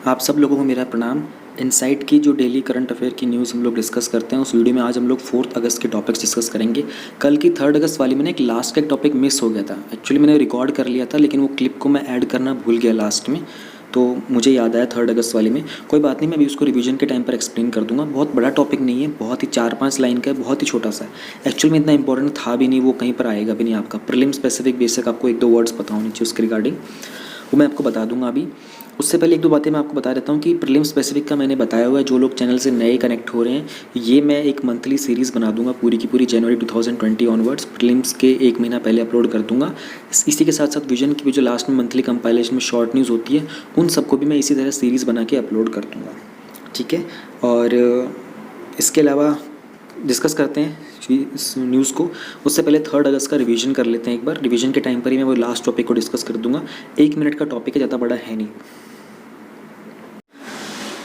आप सब लोगों को मेरा प्रणाम। इनसाइट की जो डेली करंट अफेयर की न्यूज़ हम लोग डिस्कस करते हैं, उस वीडियो में आज हम लोग 4 अगस्त के टॉपिक्स डिस्कस करेंगे। कल की 3 अगस्त वाली में ना एक लास्ट का एक टॉपिक मिस हो गया था। एक्चुअली मैंने रिकॉर्ड कर लिया था, लेकिन वो क्लिप को मैं ऐड करना भूल गया लास्ट में, तो मुझे याद आया 3 अगस्त वाली में। कोई बात नहीं, मैं अभी उसको रिवीजन के टाइम पर एक्सप्लेन कर दूंगा। बहुत बड़ा टॉपिक नहीं है, बहुत ही 4-5 लाइन का है, बहुत ही छोटा सा है। एक्चुअली में इतना इंपॉर्टेंट था भी नहीं, वो कहीं पर आएगा भी नहीं आपका। प्रीलिम स्पेसिफिक बेसिक आपको 1-2 वर्ड्स पता होने चाहिए उसके रिगार्डिंग, वो मैं आपको बता दूंगा अभी। उससे पहले 1-2 बातें मैं आपको बता देता हूँ कि प्रीलिम स्पेसिफिक का मैंने बताया हुआ है। जो लोग चैनल से नए कनेक्ट हो रहे हैं, ये मैं एक मंथली सीरीज़ बना दूंगा पूरी की पूरी जनवरी 2020 ऑनवर्ड्स। प्रीलिम्स के 1 महीना पहले अपलोड कर दूंगा। इसी के साथ साथ विजन की भी जो लास्ट में मंथली कंपाइलेशन में शॉर्ट न्यूज़ होती है, उन सबको भी मैं इसी तरह सीरीज़ बना के अपलोड कर दूँगा, ठीक है। और इसके अलावा डिस्कस करते हैं इस न्यूज़ को। उससे पहले 3 अगस्त का रिवीजन कर लेते हैं एक बार। रिवीजन के टाइम पर ही मैं वो लास्ट टॉपिक को डिस्कस कर दूंगा। 1 मिनट का टॉपिक है, ज़्यादा बड़ा है नहीं।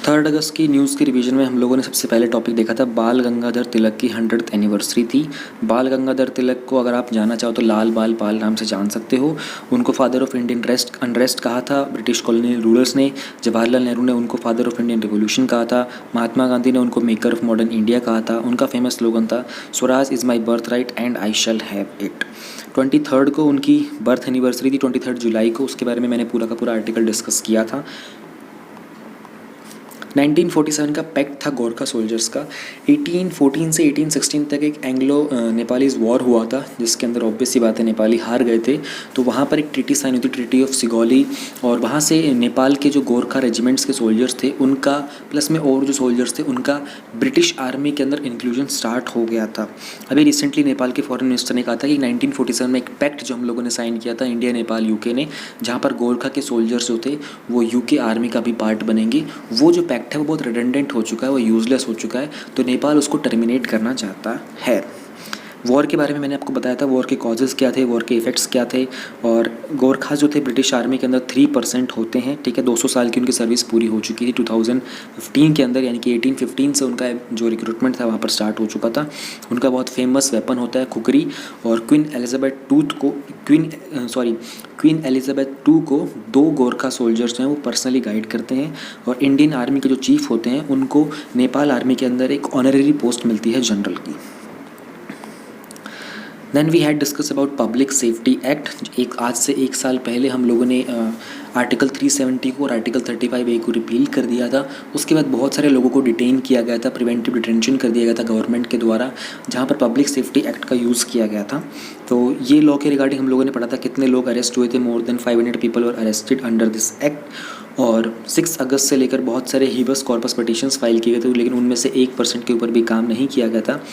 3 अगस्त की न्यूज़ की रिवीजन में हम लोगों ने सबसे पहले टॉपिक देखा था, बाल गंगाधर तिलक की 100th एनिवर्सरी थी। बाल गंगाधर तिलक को अगर आप जानना चाहो तो लाल बाल पाल नाम से जान सकते हो। उनको फादर ऑफ इंडियन अनरेस्ट कहा था ब्रिटिश कॉलोनियल रूलर्स ने। जवाहरलाल नेहरू ने उनको फादर ऑफ इंडियन रिवोल्यूशन कहा था। महात्मा गांधी ने उनको मेकर ऑफ मॉडर्न इंडिया कहा था। उनका फेमस स्लोगन था, Swaraj is my birth right and I shall have it. 23 को उनकी बर्थ एनिवर्सरी थी, 23 जुलाई को। उसके बारे में मैंने पूरा का पूरा आर्टिकल डिस्कस किया था। 1947 का पैक्ट था गोरखा सोल्जर्स का। 1814 से 1816 तक एक एंग्लो नेपालीज वॉर हुआ था, जिसके अंदर ऑब्वियस सी बात है नेपाली हार गए थे। तो वहाँ पर एक ट्रीटी साइन हुई थी, ट्रीटी ऑफ सिगौली। और वहाँ से नेपाल के जो गोरखा रेजिमेंट्स के सोल्जर्स थे उनका, प्लस में और जो सोल्जर्स थे उनका ब्रिटिश आर्मी के अंदर इंक्लूजन स्टार्ट हो गया था। अभी रिसेंटली नेपाल के फॉरेन मिनिस्टर ने कहा था कि 1947 में एक पैक्ट जो हम लोगों ने साइन किया था, इंडिया नेपाल यूके ने, जहाँ पर गोरखा के सोल्जर्स जो थे वो यूके आर्मी का भी पार्ट बनेंगे। वो जो पैक्ट है वो बहुत रिडेंडेंट हो चुका है, वो यूजलेस हो चुका है, तो नेपाल उसको टर्मिनेट करना चाहता है। वॉर के बारे में मैंने आपको बताया था, वॉर के कॉजेज़ क्या थे, वॉर के इफेक्ट्स क्या थे। और गोरखा जो थे ब्रिटिश आर्मी के अंदर 3% होते हैं, ठीक है। 200 साल की उनकी सर्विस पूरी हो चुकी थी 2015 के अंदर, यानी कि 1815 से उनका जो रिक्रूटमेंट था वहाँ पर स्टार्ट हो चुका था। उनका बहुत फेमस वेपन होता है खुकरी। और क्वीन एलिजाबेथ टू को 2 गोरखा सोल्जर्स हैं वो पर्सनली गाइड करते हैं। और इंडियन आर्मी के जो चीफ होते हैं उनको नेपाल आर्मी के अंदर एक ऑनररी पोस्ट मिलती है जनरल की। Then we had discuss about public safety act. आज से 1 साल पहले हम लोगों ने आर्टिकल 370 को और आर्टिकल 35A को रिपील कर दिया था। उसके बाद बहुत सारे लोगों को डिटेन किया गया था, प्रिवेंटिव डिटेंशन कर दिया गया था गवर्नमेंट के द्वारा, जहाँ पर पब्लिक सेफ्टी एक्ट का यूज़ किया गया था। तो ये लॉ के रिगार्डिंग हम लोगों ने पढ़ा था, कितने लोग अरेस्ट हुए थे। More than 500 people were arrested under this act. और 6 अगस्त से लेकर बहुत सारे हीबस कॉर्पस पिटीशंस फाइल किए गए थे, लेकिन उनमें से 1% के ऊपर भी काम नहीं किया गया था।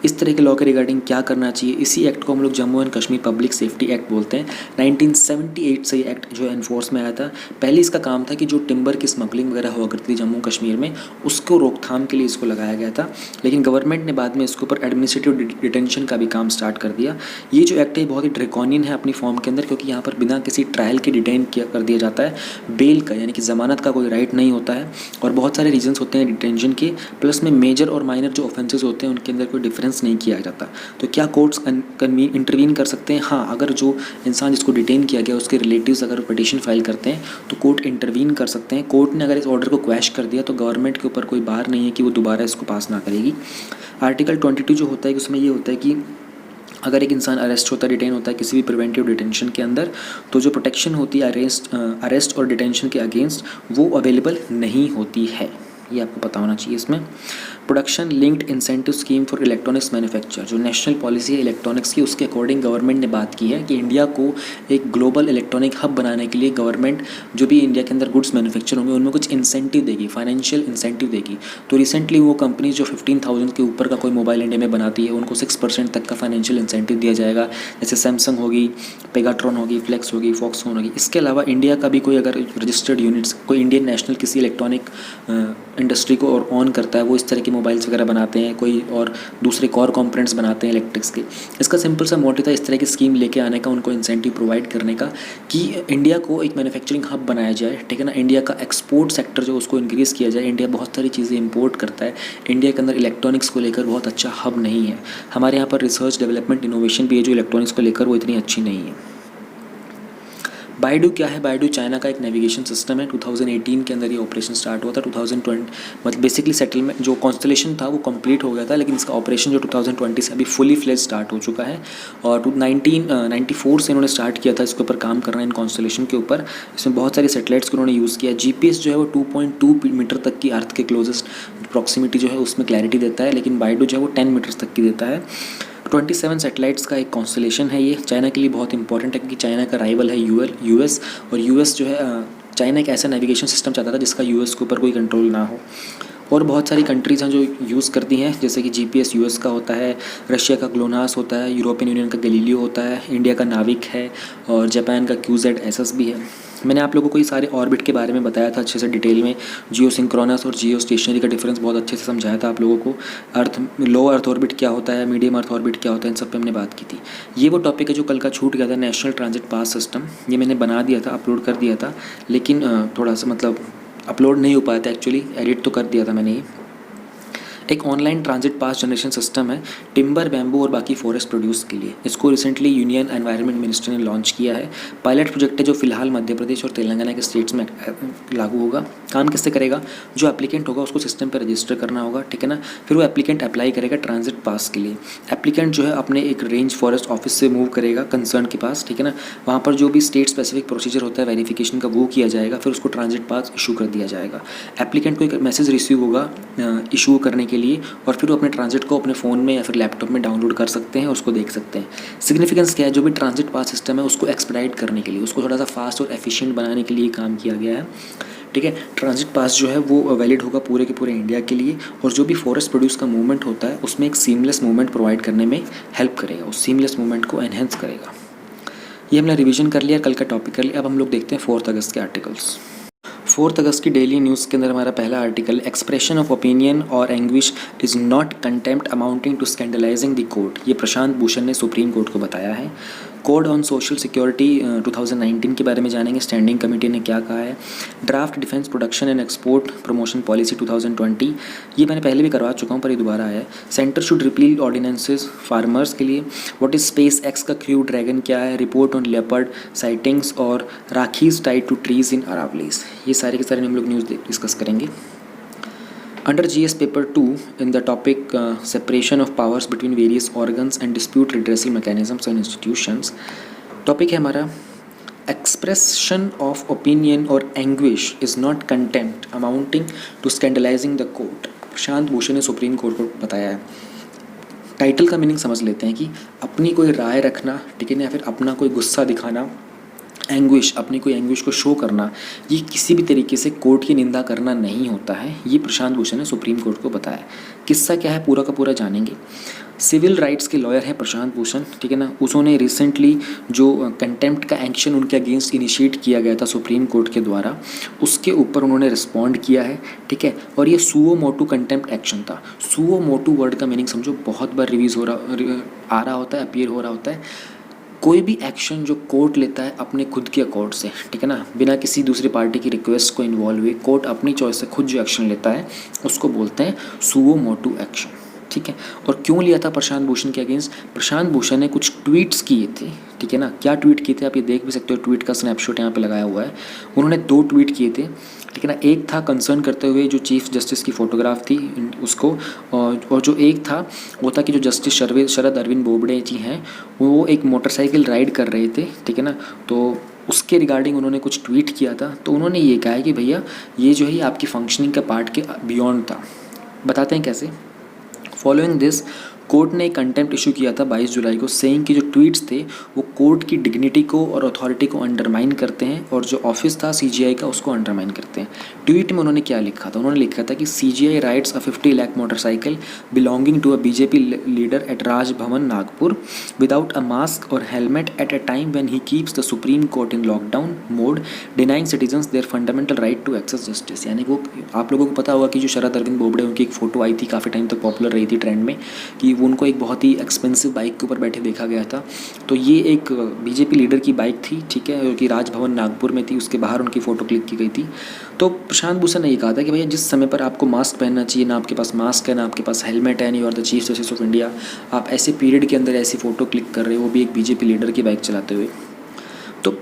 इस तरह के लॉ के रिगार्डिंग क्या करना चाहिए, इसी एक्ट को हम लोग Jammu and Kashmir public safety act बोलते हैं। 1978 से ये एक्ट जो एनफोर्स में आया था। पहले इसका काम था कि जो टिम्बर की स्मगलिंग वगैरह हुआ करती थी जम्मू कश्मीर में, उसको रोकथाम के लिए इसको लगाया गया था। लेकिन गवर्नमेंट ने बाद में इसके ऊपर एडमिनिस्ट्रेटिव डिटेंशन का भी काम स्टार्ट कर दिया। ये जो एक्ट है बहुत ही ड्रैकोनियन है अपनी फॉर्म के अंदर, क्योंकि यहाँ पर बिना किसी ट्रायल के डिटेन कर दिया जाता है। बेल का यानी कि ज़मानत का कोई राइट नहीं होता है। और बहुत सारे रीजंस होते हैं डिटेंशन के, प्लस में मेजर और माइनर जो ऑफेंसेस होते हैं उनके अंदर कोई डिफरेंस नहीं किया जाता। तो क्या कोर्ट्स इंटरवीन कर सकते हैं? हाँ, अगर जो इंसान जिसको डिटेन किया गया उसके रिलेटिव्स अगर पिटीशन फाइल करते हैं तो कोर्ट इंटरवीन कर सकते हैं। कोर्ट ने अगर इस ऑर्डर को क्वैश कर दिया तो गवर्नमेंट के ऊपर कोई बार नहीं है कि वो दोबारा इसको पास ना करेगी। आर्टिकल 22 जो होता है उसमें ये होता है कि अगर एक इंसान अरेस्ट होता है, डिटेन होता है किसी भी प्रिवेंटिव डिटेंशन के अंदर, तो जो प्रोटेक्शन होती है अरेस्ट और डिटेंशन के अगेंस्ट वो अवेलेबल नहीं होती है। ये आपको पता होना चाहिए। इसमें production linked incentive scheme for electronics manufacture, जो नेशनल पॉलिसी है इलेक्ट्रॉनिक्स की, उसके अकॉर्डिंग गवर्नमेंट ने बात की है कि इंडिया को एक ग्लोबल इलेक्ट्रॉनिक हब बनाने के लिए गवर्नमेंट जो भी इंडिया के अंदर गुड्स मैन्युफैक्चर होंगे उनमें कुछ इंसेंटिव देगी, फाइनेंशियल इंसेंटिव देगी। तो रिसेंटली वो कंपनीज जो 15,000 के ऊपर का कोई मोबाइल इंडिया में बनाती है उनको 6% तक का फाइनेंशियल इंसेंटिव दिया जाएगा। जैसे सैमसंग होगी, पेगाट्रॉन होगी, फ्लेक्स होगी, फॉक्सकॉन होगी। इसके अलावा इंडिया का भी कोई अगर रजिस्टर्ड यूनिट्स, कोई इंडियन नेशनल किसी इलेक्ट्रॉनिक इंडस्ट्री को और ऑन करता है, वो इस तरह की मोबाइल्स वगैरह बनाते हैं, कोई और दूसरे कोर कंपोनेंट्स बनाते हैं इलेक्ट्रिक्स के। इसका सिंपल सा मोटिव था इस तरह की स्कीम लेके आने का, उनको इंसेंटिव प्रोवाइड करने का कि इंडिया को एक मैन्युफैक्चरिंग हब बनाया जाए, ठीक है ना। इंडिया का एक्सपोर्ट सेक्टर जो उसको इंक्रीज़ किया जाए। इंडिया बहुत सारी चीज़ें इंपोर्ट करता है, इंडिया के अंदर इलेक्ट्रॉनिक्स को लेकर बहुत अच्छा हब नहीं है। हमारे यहाँ पर रिसर्च डेवलपमेंट इनोवेशन भी है जो इलेक्ट्रॉनिक्स को लेकर वो इतनी अच्छी नहीं है। बाइडू क्या है? बाइडू चाइना का एक नेविगेशन सिस्टम है। 2018 के अंदर ये ऑपरेशन स्टार्ट हुआ था। 2020 मतलब बेसिकली सेटलमेंट जो कॉन्स्टलेशन था वो कंप्लीट हो गया था, लेकिन इसका ऑपरेशन जो 2020 से अभी फुली फ्लेज स्टार्ट हो चुका है। और 1994 से इन्होंने स्टार्ट किया था इसके ऊपर काम करना, इन कॉन्स्टलेशन के ऊपर। इसमें बहुत सारी सेटेलाइट्स को उन्होंने यूज़ किया। GPS जो है वो 2.2 मीटर तक की अर्थ के क्लोजेस्ट प्रॉक्सिमिटी जो है उसमें क्लैरिटी देता है, लेकिन बाइडू जो है वो 10 मीटर्स तक की देता है। 27 सैटेलाइट्स का एक कॉन्स्टलेशन है ये। चाइना के लिए बहुत इंपॉर्टेंट है क्योंकि चाइना का राइवल है US, और US जो है चाइना एक ऐसा नेविगेशन सिस्टम चाहता था जिसका US के ऊपर कोई कंट्रोल ना हो। और बहुत सारी कंट्रीज़ हैं जो यूज़ करती हैं, जैसे कि GPS US का होता है, रशिया का ग्लोनास होता है, यूरोपियन यूनियन का गैलीलियो होता है, इंडिया का नाविक है, और जापान का QZSS भी है। मैंने आप लोगों को ये सारे ऑर्बिट के बारे में बताया था अच्छे से डिटेल में। जियो सिंक्रोनस और जियो स्टेशनरी का डिफरेंस बहुत अच्छे से समझाया था आप लोगों को। लो अर्थ ऑर्बिट क्या होता है, मीडियम अर्थ ऑर्बिट क्या होता है, इन सब पे हमने बात की थी। ये वो टॉपिक है जो कल का छूट गया था, नेशनल ट्रांजिट पास सिस्टम। ये मैंने बना दिया था, अपलोड कर दिया था, लेकिन थोड़ा सा मतलब अपलोड नहीं हो पाया था एक्चुअली, एडिट तो कर दिया था मैंने ये। एक online transit pass generation system है टिम्बर, बैम्बू और बाकी फॉरेस्ट प्रोड्यूस के लिए। इसको रिसेंटली यूनियन एनवायरनमेंट मिनिस्टर ने लॉन्च किया है। पायलट प्रोजेक्ट है जो फिलहाल मध्य प्रदेश और तेलंगाना के स्टेट्स में लागू होगा। काम किससे करेगा? जो एप्लीकेंट होगा उसको सिस्टम पर रजिस्टर करना होगा, ठीक है ना। फिर वो एप्लीकेंट अप्लाई करेगा ट्रांजिट पास के लिए। एप्लीकेंट जो है अपने एक रेंज फॉरेस्ट ऑफिस से मूव करेगा कंसर्न के पास, ठीक है ना। वहाँ पर जो भी स्टेट स्पेसिफिक प्रोसीजर होता है वेरिफिकेशन का वो किया जाएगा, फिर उसको ट्रांजिट पास इशू कर दिया जाएगा। एप्लीकेंट को एक मैसेज रिसीव होगा इशू करने के लिए, और फिर वो अपने ट्रांजिट को अपने फ़ोन में या फिर लैपटॉप में डाउनलोड कर सकते हैं, उसको देख सकते हैं। सिग्निफिकेंस क्या है? जो भी ट्रांजिट पास सिस्टम है उसको एक्सपेडाइट करने के लिए, उसको थोड़ा सा फास्ट और एफिशिएंट बनाने के लिए काम किया गया है, ठीक है। ट्रांजिट पास जो है वो वैलिड होगा पूरे के पूरे इंडिया के लिए, और जो भी फॉरेस्ट प्रोड्यूस का मूवमेंट होता है उसमें एक सीमलेस मूवमेंट प्रोवाइड करने में हेल्प करेगा, उस सीमलेस मूवमेंट को एनहेंस करेगा। ये हमने रिवीजन कर लिया, कल का टॉपिक कर लिया। अब हम लोग देखते हैं 4 अगस्त के आर्टिकल्स। 4 अगस्त की डेली न्यूज़ के अंदर हमारा पहला आर्टिकल, एक्सप्रेशन ऑफ ओपिनियन और anguish is not contempt amounting to scandalising the court. ये प्रशांत भूषण ने सुप्रीम कोर्ट को बताया है। कोड ऑन सोशल सिक्योरिटी 2019 के बारे में जानेंगे, स्टैंडिंग कमेटी ने क्या कहा है। Draft defence production and export promotion policy 2020, ये मैंने पहले भी करवा चुका हूँ पर ये दोबारा आया है। Centre should repeal ordinances farmers के लिए। व्हाट इज स्पेस एक्स का क्रू ड्रैगन क्या है। रिपोर्ट ऑन लेपर्ड साइटिंग्स और rakhis tied to trees in Aravallis. ये सारे के सारे हम लोग न्यूज़ डिस्कस करेंगे। Under GS paper 2 in the topic separation of powers between various organs and dispute redressal mechanisms and institutions, topic है हमारा एक्सप्रेशन ऑफ ओपिनियन और anguish is not contempt amounting to scandalising the court. Prashant Bhushan ने supreme court को बताया है। Title का meaning समझ लेते हैं कि अपनी कोई राय रखना, ठीक है ना, या फिर अपना कोई गुस्सा दिखाना, एंग्विश, अपनी कोई एंग्विश को शो करना, ये किसी भी तरीके से कोर्ट की निंदा करना नहीं होता है। ये प्रशांत भूषण ने सुप्रीम कोर्ट को बताया। किस्सा क्या है पूरा का पूरा जानेंगे। सिविल राइट्स के लॉयर हैं प्रशांत भूषण, ठीक है ना। उन्होंने रिसेंटली जो कंटेम्प्ट का एक्शन उनके अगेंस्ट इनिशिएट किया गया था सुप्रीम कोर्ट के द्वारा, उसके ऊपर उन्होंने रिस्पॉन्ड किया है, ठीक है। और ये सुओ मोटू कंटेम्प्ट एक्शन था। सुओ मोटू वर्ड का मीनिंग समझो, बहुत बार रिवीज आ रहा होता है, अपीयर हो रहा होता है। कोई भी एक्शन जो कोर्ट लेता है अपने खुद के अकॉर्ड से, ठीक है ना, बिना किसी दूसरी पार्टी की रिक्वेस्ट को इन्वॉल्व हुए, कोर्ट अपनी चॉइस से खुद जो एक्शन लेता है उसको बोलते हैं सुओ मोटू एक्शन, ठीक है। और क्यों लिया था प्रशांत भूषण के अगेंस्ट? प्रशांत भूषण ने कुछ ट्वीट्स किए थे, ठीक है ना। क्या ट्वीट किए थे आप ये देख भी सकते हो, ट्वीट का स्नैपशॉट यहाँ पे लगाया हुआ है। उन्होंने 2 ट्वीट किए थे, ठीक है ना। एक था कंसर्न करते हुए जो चीफ जस्टिस की फ़ोटोग्राफ थी उसको, और जो एक था वो था कि जो जस्टिस शरद अरविंद बोबडे जी हैं वो एक मोटरसाइकिल राइड कर रहे थे, ठीक है ना। तो उसके रिगार्डिंग उन्होंने कुछ ट्वीट किया था। तो उन्होंने ये कहा है कि भैया ये जो है आपकी फंक्शनिंग का पार्ट के बियॉन्ड था। बताते हैं कैसे। फॉलोइंग दिस कोर्ट ने एक कंटेम्प्ट इशू किया था 22 जुलाई को, सेइंग कि जो ट्वीट्स थे वो कोर्ट की डिग्निटी को और अथॉरिटी को अंडरमाइन करते हैं, और जो ऑफिस था CGI का उसको अंडरमाइन करते हैं। ट्वीट में उन्होंने क्या लिखा था? उन्होंने लिखा था कि CGI rides a 50 lakh motorcycle belonging to a BJP leader at Raj Bhavan Nagpur without a mask और helmet at a time when he keeps the supreme court in lockdown mode denying citizens their fundamental right to access justice. यानी वो आप लोगों को पता होगा कि जो शरद अरविंद बोबडे उनकी एक फ़ोटो आई थी, काफ़ी टाइम तक पॉपुलर रही थी ट्रेंड में, कि वो उनको एक बहुत ही एक्सपेंसिव बाइक के ऊपर बैठे देखा गया था। तो ये एक BJP लीडर की बाइक थी, ठीक है, जो कि राजभवन नागपुर में थी, उसके बाहर उनकी फ़ोटो क्लिक की गई थी। तो प्रशांत भूषण ने ये कहा था कि भैया जिस समय पर आपको मास्क पहनना चाहिए, ना आपके पास मास्क है, ना आपके पास हेलमेट है, you are the chief justice of India, आप ऐसे पीरियड के अंदर ऐसी फ़ोटो क्लिक कर रहे हो, वो भी एक BJP लीडर की बाइक चलाते हुए। तो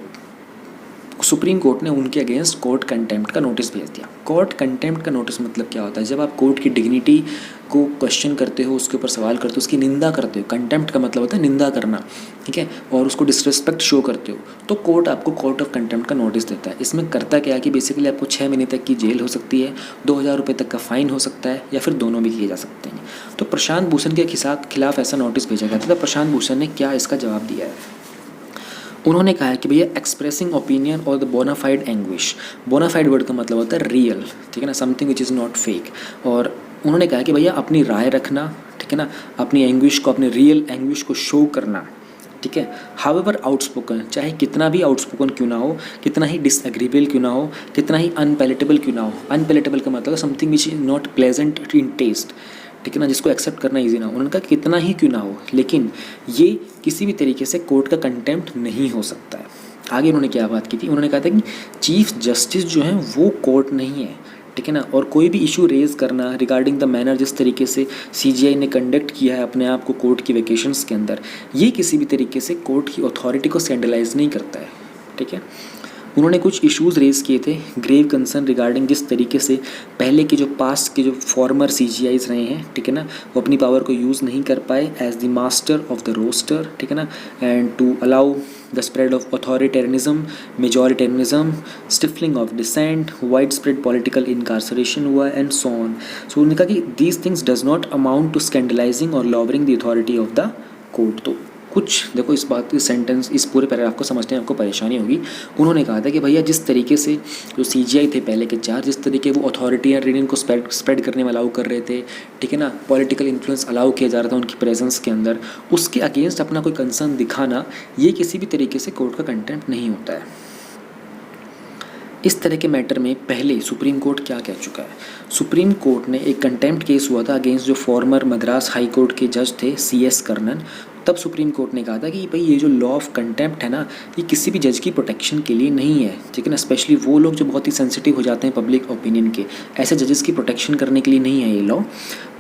सुप्रीम कोर्ट ने उनके अगेंस्ट कोर्ट कंटेम्प्ट का नोटिस भेज दिया। कोर्ट कंटेम्प्ट का नोटिस मतलब क्या होता है? जब आप कोर्ट की डिग्निटी को क्वेश्चन करते हो, उसके ऊपर सवाल करते हो, उसकी निंदा करते हो। कंटेम्प्ट का मतलब होता है निंदा करना, ठीक है, और उसको डिसरिस्पेक्ट शो करते हो, तो कोर्ट आपको कोर्ट ऑफ कंटेम्प्ट का नोटिस देता है। इसमें करता क्या है कि बेसिकली आपको 6 महीने तक की जेल हो सकती है, 2000 रुपये तक का फाइन हो सकता है, या फिर दोनों भी किए जा सकते हैं। तो प्रशांत भूषण के खिलाफ ऐसा नोटिस भेजा गया था। तो प्रशांत भूषण ने क्या इसका जवाब दिया है? उन्होंने कहा है कि भैया एक्सप्रेसिंग ओपिनियन और the bona fide anguish. Bona fide word का मतलब होता है रियल, ठीक है ना, something which is not fake. और उन्होंने कहा कि भैया अपनी राय रखना, ठीक है ना, अपनी एंग्विश को, अपने रियल एंग्विश को शो करना, ठीक है। हाउएवर आउटस्पोकन, चाहे कितना भी आउटस्पोकन क्यों ना हो, कितना ही डिसएग्रीबल क्यों ना हो, कितना ही अनपैलेटेबल क्यों ना हो। अनपैलेटेबल का मतलब something which is not pleasant in taste, ठीक है ना, जिसको एक्सेप्ट करना ईजी ना हो। उन्होंने कहा कितना ही क्यों ना हो, लेकिन ये किसी भी तरीके से कोर्ट का कंटेम्प्ट नहीं हो सकता है। आगे उन्होंने क्या बात की थी? उन्होंने कहा था कि चीफ जस्टिस जो है वो कोर्ट नहीं है, ठीक है ना, और कोई भी इशू रेज़ करना रिगार्डिंग द मैनर जिस तरीके से सीजीआई ने कंडक्ट किया है अपने आप को कोर्ट की वेकेशंस के अंदर, ये किसी भी तरीके से कोर्ट की अथॉरिटी को स्कैंडलाइज नहीं करता है, ठीक है। उन्होंने कुछ इश्यूज़ रेज़ किए थे, ग्रेव कंसर्न रिगार्डिंग जिस तरीके से पहले के जो पास्ट के जो फॉर्मर सीजीआईज रहे हैं, ठीक है ना, वो अपनी पावर को यूज़ नहीं कर पाए as the master of the roster, ठीक है ना, and to allow the spread of authoritarianism, majoritarianism, stifling of dissent, wide spread political incarceration हुआ एंड सो ऑन। सो उन्होंने कहा कि these things does not amount to scandalising और lowering the authority of the court. तो कुछ देखो, इस बात, इस सेंटेंस, इस पूरे पैराग्राफ को समझने में आपको परेशानी होगी। उन्होंने कहा था कि भैया जिस तरीके से जो सीजीआई थे पहले के 4, जिस तरीके वो अथॉरिटेरियन को स्प्रेड करने में अलाउ कर रहे थे, ठीक है ना, पॉलिटिकल इन्फ्लुएंस अलाउ किया जा रहा था उनकी प्रेजेंस के अंदर, उसके अगेंस्ट अपना कोई कंसर्न दिखाना, ये किसी भी तरीके से कोर्ट का कंटेम्प्ट नहीं होता है। इस तरह के मैटर में पहले सुप्रीम कोर्ट क्या कह चुका है? सुप्रीम कोर्ट ने एक कंटेम्प्ट केस हुआ था अगेंस्ट जो फॉर्मर मद्रास हाई कोर्ट के जज थे CS कर्णन। तब सुप्रीम कोर्ट ने कहा था कि भाई ये जो लॉ ऑफ कंटेम्प्ट है ना, ये किसी भी जज की प्रोटेक्शन के लिए नहीं है, ठीक है ना, स्पेशली वो लोग जो बहुत ही सेंसिटिव हो जाते हैं पब्लिक ओपिनियन के, ऐसे जजेस की प्रोटेक्शन करने के लिए नहीं है ये लॉ।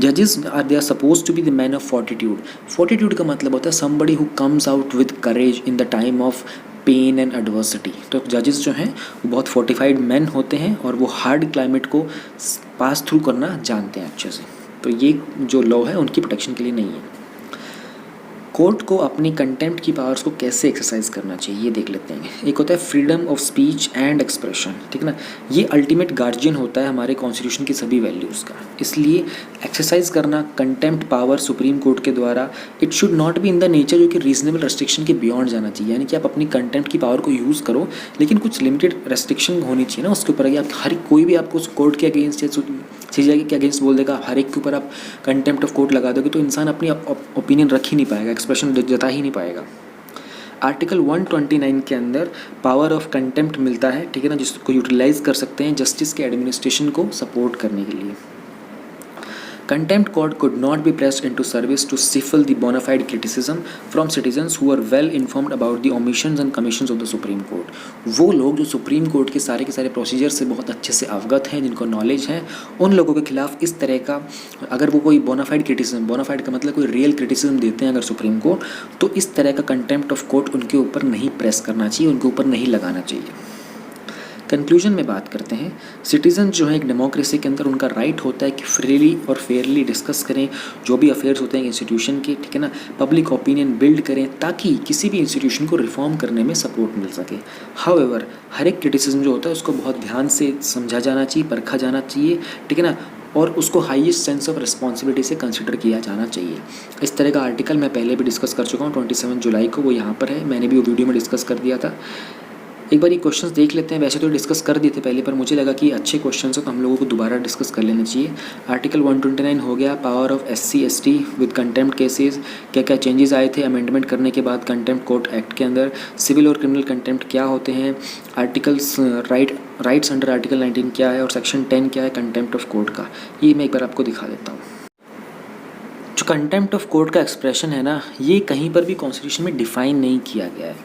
जजेस they are suppose to be the man of fortitude. Fortitude का मतलब होता है somebody who comes out with courage in the time of pain and adversity. तो जजेस जो हैं वो बहुत फोर्टिफाइड मैन होते हैं और वो हार्ड क्लाइमेट को पास थ्रू करना जानते हैं अच्छे से। तो ये जो लॉ है उनकी प्रोटेक्शन के लिए नहीं है। कोर्ट को अपनी कंटेम्प्ट की पावर्स को कैसे एक्सरसाइज करना चाहिए ये देख लेते हैं। एक होता है freedom of speech and expression, ठीक है ना, ये अल्टीमेट गार्जियन होता है हमारे कॉन्स्टिट्यूशन की सभी वैल्यूज़ का। इसलिए एक्सरसाइज करना कंटेम्प्ट पावर सुप्रीम कोर्ट के द्वारा, it should not be in the nature जो कि रीजनेबल रेस्ट्रिक्शन के बियॉन्ड जाना चाहिए। यानी कि आप अपनी कंटेम्प्ट की पावर को यूज़ करो, लेकिन कुछ लिमिटेड रेस्ट्रिक्शन होनी चाहिए ना उसके ऊपर। आप हर कोई भी आपको कोर्ट के अगेंस्ट या सीजीआई के अगेंस्ट बोल देगा, हर एक के ऊपर आप कंटेम्प्ट ऑफ कोर्ट लगा दोगे तो इंसान अपनी ओपिनियन रख ही नहीं पाएगा, एक्सप्रेशन जता ही नहीं पाएगा। आर्टिकल 129 के अंदर पावर ऑफ कंटेम्प्ट मिलता है, ठीक है ना, जिसको यूटिलाइज कर सकते हैं जस्टिस के एडमिनिस्ट्रेशन को सपोर्ट करने के लिए। Contempt court could not be pressed into service to stifle the bona fide criticism from citizens who are well informed about the omissions and commissions of the Supreme Court। वो लोग जो supreme court के सारे procedure से बहुत अच्छे से अवगत हैं, जिनको नॉलेज है, उन लोगों के खिलाफ इस तरह का अगर वो कोई बोनाफाइड क्रिटिसिज्म, बोनाफाइड का मतलब कोई रियल क्रिटिसिज्म देते हैं अगर सुप्रीम कोर्ट, तो इस तरह का कंटेम्प्ट ऑफ कोर्ट उनके ऊपर नहीं प्रेस करना चाहिए, उनके ऊपर नहीं लगाना चाहिए। कंक्लूजन में बात करते हैं, सिटीजन जो है एक डेमोक्रेसी के अंदर उनका राइट होता है कि फ्रीली और फेयरली डिस्कस करें जो भी अफेयर्स होते हैं इंस्टीट्यूशन के, ठीक है ना, पब्लिक ओपिनियन बिल्ड करें ताकि किसी भी इंस्टीट्यूशन को रिफॉर्म करने में सपोर्ट मिल सके। हाउएवर हर एक क्रिटिसिज्म जो होता है उसको बहुत ध्यान से समझा जाना चाहिए, परखा जाना चाहिए, ठीक है ना, और उसको हाईएस्ट सेंस ऑफ रिस्पॉन्सिबिलिटी से कंसिडर किया जाना चाहिए। इस तरह का आर्टिकल मैं पहले भी डिस्कस कर चुका हूँ, 27 जुलाई को वो यहाँ पर है, मैंने भी वो वीडियो में डिस्कस कर दिया था। एक बार ये क्वेश्चंस देख लेते हैं। वैसे तो डिस्कस कर दिए थे पहले, पर मुझे लगा कि अच्छे क्वेश्चंस हो तो हम लोगों को दोबारा डिस्कस कर लेना चाहिए। आर्टिकल 129 हो गया, power of SC/ST with contempt cases, क्या क्या चेंजेस आए थे अमेंडमेंट करने के बाद कंटेम्प्ट कोर्ट एक्ट के अंदर, सिविल और क्रिमिनल कंटेम्प्ट क्या होते हैं, आर्टिकल्स राइट्स अंडर आर्टिकल 19 क्या है और सेक्शन 10 क्या है कंटेम्प्ट ऑफ कोर्ट का, ये मैं एक बार आपको दिखा देता हूँ। जो कंटेम्प्ट ऑफ कोर्ट का एक्सप्रेशन है ना, ये कहीं पर भी कॉन्स्टिट्यूशन में डिफ़ाइन नहीं किया गया है।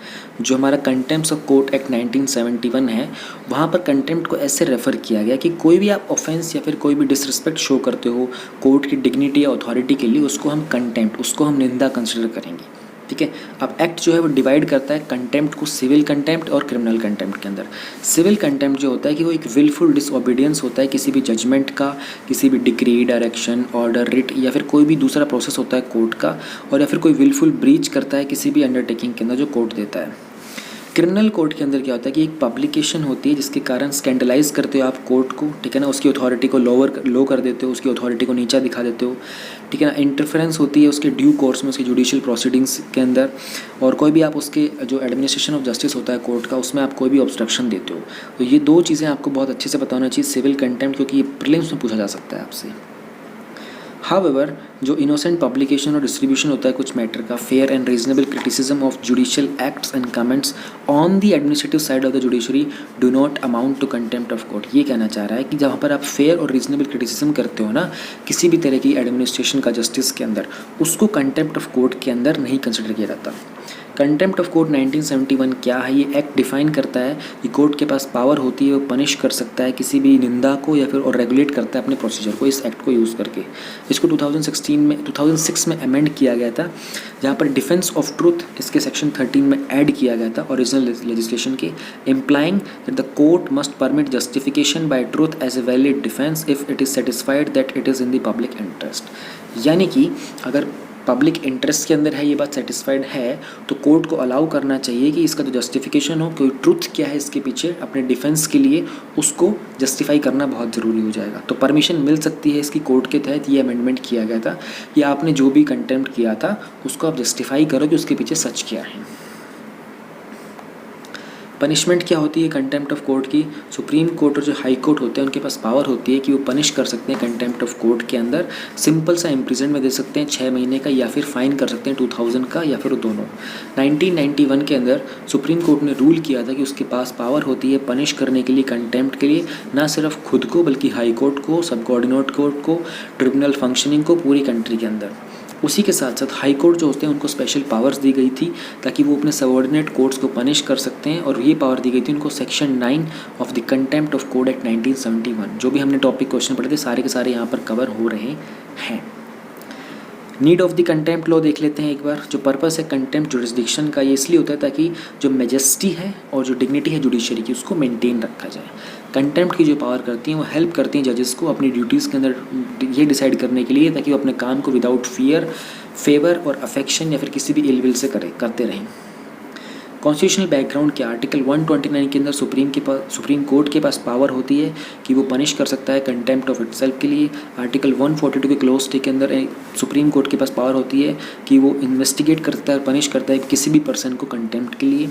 जो हमारा कंटेम्प्ट ऑफ कोर्ट एक्ट 1971 है, वहाँ पर कंटेम्प्ट को ऐसे रेफ़र किया गया कि कोई भी आप ऑफेंस या फिर कोई भी डिसरिस्पेक्ट शो करते हो कोर्ट की डिग्निटी या अथॉरिटी के लिए, उसको हम कंटेम्प्ट, उसको हम निंदा कंसिडर करेंगे। ठीक है। अब एक्ट जो है वो डिवाइड करता है कंटेम्प्ट को सिविल कंटेम्प्ट और क्रिमिनल कंटेम्प्ट के अंदर। सिविल कंटेम्प्ट जो होता है कि वो एक विलफुल डिसओबीडियंस होता है किसी भी जजमेंट का, किसी भी डिक्री, डायरेक्शन, ऑर्डर, रिट या फिर कोई भी दूसरा प्रोसेस होता है कोर्ट का, और या फिर कोई विलफुल ब्रीच करता है किसी भी अंडरटेकिंग के अंदर जो कोर्ट देता है। क्रिमिनल कोर्ट के अंदर क्या होता है कि एक पब्लिकेशन होती है जिसके कारण स्कैंडलाइज करते हो आप कोर्ट को, ठीक है ना, उसकी अथॉरिटी को लो कर देते हो, उसकी अथॉरिटी को नीचा दिखा देते हो, ठीक है ना। इंटरफेरेंस होती है उसके ड्यू कोर्स में, उसकी जुडिशियल प्रोसीडिंग्स के अंदर, और कोई भी आप उसके जो एडमिनिस्ट्रेशन ऑफ जस्टिस होता है कोर्ट का, उसमें आप कोई भी ऑब्स्ट्रक्शन देते हो। तो ये दो चीज़ें आपको बहुत अच्छे से पता होना चाहिए, सिविल कंटेम्प्ट, क्योंकि ये प्रीलिम्स में पूछा जा सकता है आपसे। हाउएवर जो इनोसेंट पब्लिकेशन और डिस्ट्रीब्यूशन होता है कुछ मैटर का, fair and reasonable criticism of judicial acts and comments on the administrative side of the judiciary do not amount to contempt of court. ये कहना चाह रहा है कि जहाँ पर आप फेयर और रीजनेबल क्रिटिसिज्म करते हो ना किसी भी तरह की एडमिनिस्ट्रेशन का जस्टिस के अंदर, उसको कंटेम्प्ट ऑफ कोर्ट के अंदर नहीं कंसिडर किया जाता। कंटेम्प्ट ऑफ कोर्ट 1971 क्या है? ये एक्ट डिफाइन करता है कि कोर्ट के पास पावर होती है, वो पनिश कर सकता है किसी भी निंदा को या फिर और रेगुलेट करता है अपने प्रोसीजर को इस एक्ट को यूज़ करके। इसको 2006 में अमेंड किया गया था, जहाँ पर डिफेंस ऑफ ट्रूथ इसके सेक्शन 13 में ऐड किया गया था ओरिजिनल लेजिस्लेशन के, implying that the court must permit justification by truth as a valid defence if it is satisfied that it is in the public interest. यानी कि अगर public interest के अंदर है, ये बात सेटिस्फाइड है, तो कोर्ट को अलाउ करना चाहिए कि इसका जो जस्टिफिकेशन हो, कोई ट्रुथ क्या है इसके पीछे अपने डिफेंस के लिए, उसको जस्टिफाई करना बहुत ज़रूरी हो जाएगा। तो परमिशन मिल सकती है इसकी कोर्ट के तहत। ये अमेंडमेंट किया गया था कि आपने जो भी कंटेम्प्ट किया था उसको आप जस्टिफाई करो कि उसके पीछे सच क्या है। पनिशमेंट क्या होती है कंटेम्प्ट ऑफ कोर्ट की? सुप्रीम कोर्ट और जो हाई कोर्ट होते हैं उनके पास पावर होती है कि वो पनिश कर सकते हैं कंटेम्प्ट ऑफ कोर्ट के अंदर। सिंपल सा इम्प्रिजन में दे सकते हैं 6 महीने का, या फिर फाइन कर सकते हैं 2000 का, या फिर दोनों। 1991 के अंदर सुप्रीम कोर्ट ने रूल किया था कि उसके पास पावर होती है पनिश करने के लिए कंटेम्प्ट के लिए, ना सिर्फ खुद को बल्कि हाई कोर्ट को, सबऑर्डिनेट कोर्ट को, ट्रिब्यूनल फंक्शनिंग को, पूरी कंट्री के अंदर। उसी के साथ साथ हाई कोर्ट जो होते हैं उनको स्पेशल पावर्स दी गई थी ताकि वो अपने सबऑर्डिनेट कोर्ट्स को पनिश कर सकते हैं, और ये पावर दी गई थी उनको section 9 of the contempt of code act 1971। जो भी हमने टॉपिक क्वेश्चन पढ़े थे सारे के सारे यहाँ पर कवर हो रहे हैं। Need of the contempt law देख लेते हैं एक बार। जो पर्पस है कंटेम्प्ट जुरिस्डिक्शन का, ये इसलिए होता है ताकि जो मेजेस्टी है और जो डिग्निटी है जुडिशरी की उसको मेंटेन रखा जाए। कंटेम्प्ट की जो पावर करती हैं वो हेल्प करती हैं जजेस को अपनी ड्यूटीज़ के अंदर ये डिसाइड करने के लिए ताकि वो अपने काम को विदाउट फियर, फेवर और अफेक्शन या फिर किसी भी इल विल से करते रहें। कॉन्स्टिट्यूशनल बैकग्राउंड के आर्टिकल 129 के अंदर सुप्रीम कोर्ट के पास पावर होती है कि वो पनिश कर सकता है कंटेम्प्ट ऑफ इटसेल्फ के लिए। आर्टिकल 142 के क्लोज टे के अंदर सुप्रीम कोर्ट के पास पावर होती है कि वो इन्वेस्टिगेट करता है, पनिश करता है किसी भी पर्सन को कंटेम्प्ट के लिए।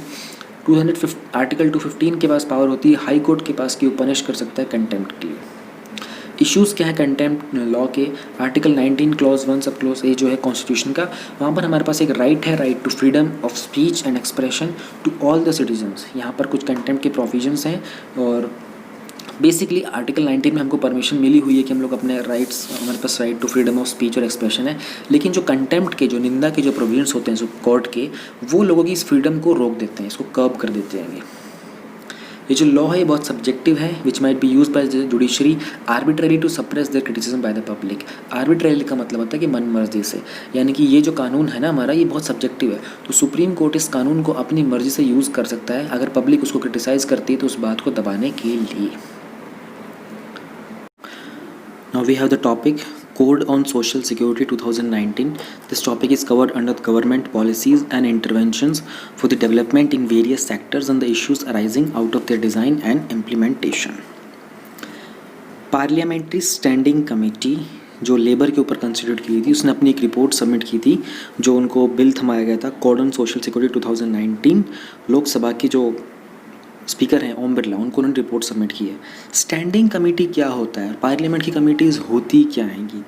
आर्टिकल 215 के पास पावर होती है हाई कोर्ट के पास कि वो पनिश कर सकता है कंटेम्प्ट के लिए। इश्यूज़ क्या है कंटेम्प्ट लॉ के? Article 19 clause 1 sub clause A जो है कॉन्स्टिट्यूशन का, वहाँ पर हमारे पास एक राइट है, right to freedom of speech and expression to all the citizens. यहाँ पर कुछ कंटेम्प्ट के प्रोविजंस हैं, और बेसिकली आर्टिकल 19 में हमको परमिशन मिली हुई है कि हम लोग अपने राइट्स, हमारे पास right to freedom of speech और एक्सप्रेशन है। लेकिन जो कंटेम्प्ट के, जो निंदा के जो प्रोविजंस होते हैं जो कोर्ट के, वो लोगों की इस फ्रीडम को रोक देते हैं, इसको कर्ब कर देते हैं। ये जो लॉ है ये बहुत सब्जेक्टिव है, which might be use by judiciary arbitrary to suppress their criticism by the public. Arbitrary का मतलब होता है कि मन मर्जी से, यानी कि ये जो कानून है ना हमारा, ये बहुत सब्जेक्टिव है। तो सुप्रीम कोर्ट इस कानून को अपनी मर्जी से यूज़ कर सकता है अगर पब्लिक उसको क्रिटिसाइज करती है तो उस बात को दबाने के लिए। Now we have the topic Code on Social Security 2019. This topic is covered under government policies and interventions for the development in various sectors and the issues arising out of their design and implementation. Parliamentary Standing Committee जो labour के ऊपर consider की थी, उसने अपनी एक report submit की थी जो उनको बिल थमाया गया था code on social security 2019। Lok Sabha की जो स्पीकर हैं ओम बिरला, उनको उन्होंने रिपोर्ट सबमिट की है। स्टैंडिंग कमेटी क्या होता है? पार्लियामेंट की कमेटीज़ होती क्या हैंगी?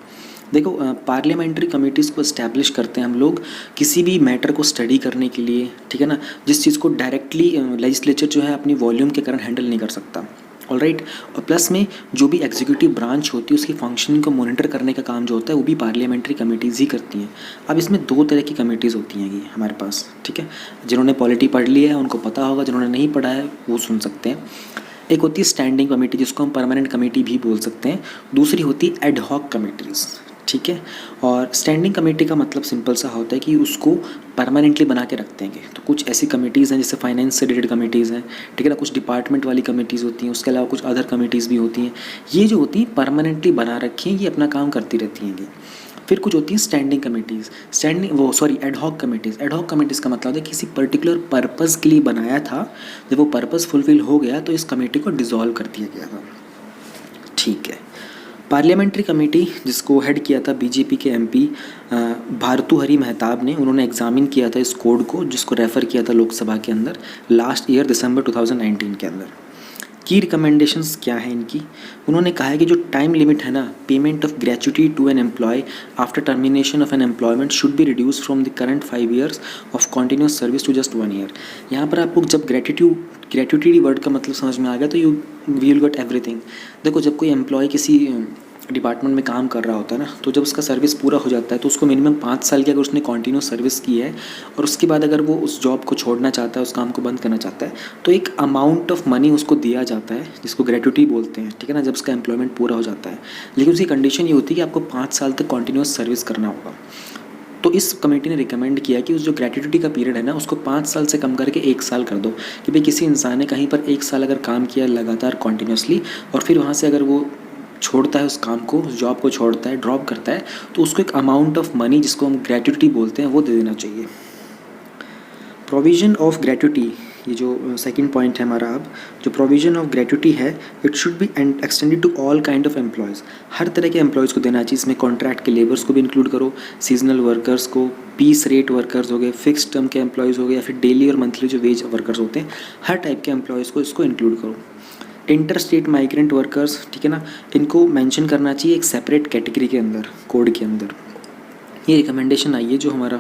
देखो, पार्लियामेंट्री कमेटीज़ को इस्टेब्लिश करते हैं हम लोग किसी भी मैटर को स्टडी करने के लिए, ठीक है ना, जिस चीज़ को डायरेक्टली लेजिस्लेचर जो है अपनी वॉल्यूम के कारण हैंडल नहीं कर सकता। ऑलराइट, और प्लस में जो भी एग्जीक्यूटिव ब्रांच होती है उसकी फंक्शनिंग को मॉनिटर करने का काम जो होता है वो भी पार्लियामेंट्री कमेटीज़ ही करती हैं। अब इसमें दो तरह की कमेटीज़ होती हैं ये हमारे पास, ठीक है। जिन्होंने पॉलिटी पढ़ लिया है उनको पता होगा, जिन्होंने नहीं पढ़ा है वो सुन सकते हैं। एक होती है स्टैंडिंग कमेटी जिसको हम परमानेंट कमेटी भी बोल सकते हैं, दूसरी होती है एड हॉक कमेटीज़, ठीक है। और स्टैंडिंग कमेटी का मतलब सिंपल सा होता है कि उसको परमानेंटली बना के रख देंगे। तो कुछ ऐसी कमेटीज़ हैं जैसे फाइनेंस से रिलेटेड कमेटीज़ हैं, ठीक है ना, कुछ डिपार्टमेंट वाली कमेटीज़ होती हैं, उसके अलावा कुछ अदर कमेटीज़ भी होती हैं। ये जो होती हैं परमानेंटली बना रखी हैं, ये अपना काम करती रहती हैं। फिर कुछ होती हैं standing committees, ad hoc committees. Ad hoc committees का मतलब है किसी पर्टिकुलर पर्पज़ के लिए बनाया था, जब वो पर्पज़ फुलफिल हो गया तो इस कमेटी को डिसॉल्व कर दिया गया था, ठीक है। पार्लियामेंट्री कमेटी जिसको हेड किया था बीजेपी के एमपी भारतुहरी मेहताब ने, उन्होंने एग्जामिन किया था इस कोड को, जिसको रेफ़र किया था लोकसभा के अंदर लास्ट ईयर दिसंबर 2019 के अंदर। की रिकमेंडेशंस क्या है इनकी? उन्होंने कहा है कि जो टाइम लिमिट है ना, payment of gratuity to an employee after termination of an employment should be reduce from the current 5 years of continuous service to just 1 year। यहाँ पर आपको जब ग्रेट्यूटी वर्ड का मतलब समझ में आ गया तो यू विल गेट एवरीथिंग। देखो, जब कोई एम्प्लॉय किसी डिपार्टमेंट में काम कर रहा होता है ना, तो जब उसका सर्विस पूरा हो जाता है तो उसको मिनिमम 5 साल की अगर उसने कंटिन्यूस सर्विस की है और उसके बाद अगर वो उस जॉब को छोड़ना चाहता है, उस काम को बंद करना चाहता है, तो एक अमाउंट ऑफ मनी उसको दिया जाता है जिसको ग्रेट्युटी बोलते हैं, ठीक है ना, जब उसका एम्प्लॉयमेंट पूरा हो जाता है। लेकिन उसकी कंडीशन ये होती है कि आपको 5 साल तक कंटिन्यूस सर्विस करना होगा। तो इस कमेटी ने रिकमेंड किया कि उस जो ग्रेट्युटी का पीरियड है ना, उसको 5 साल से कम करके 1 साल कर दो। कि भाई किसी इंसान ने कहीं पर 1 साल अगर काम किया लगातार कॉन्टीन्यूसली और फिर वहाँ से अगर वो छोड़ता है उस काम को, उस जॉब को छोड़ता है, ड्रॉप करता है, तो उसको एक अमाउंट ऑफ मनी जिसको हम ग्रेट्युटी बोलते हैं वो दे देना चाहिए। प्रोविज़न ऑफ ग्रेट्युटी, ये जो सेकंड पॉइंट है हमारा, अब जो प्रोविज़न ऑफ ग्रेट्युटी है, it should be extended to all kind of employees. हर तरह के एम्प्लॉयज़ को देना चाहिए। इसमें कॉन्ट्रैक्ट के लेबर्स को भी इंक्लूड करो, सीजनल वर्कर्स को, पीस रेट वर्कर्स हो गए, फिक्स टर्म के एम्प्लॉयज़ हो गए, या फिर डेली और मंथली जो वेज वर्कर्स होते हैं, हर टाइप के एम्प्लॉयज़ को इसको इंक्लूड करो। इंटर स्टेट माइग्रेंट वर्कर्स, ठीक है ना, इनको मेंशन करना चाहिए एक सेपरेट कैटेगरी के अंदर, कोड के अंदर। ये रिकमेंडेशन आई है जो हमारा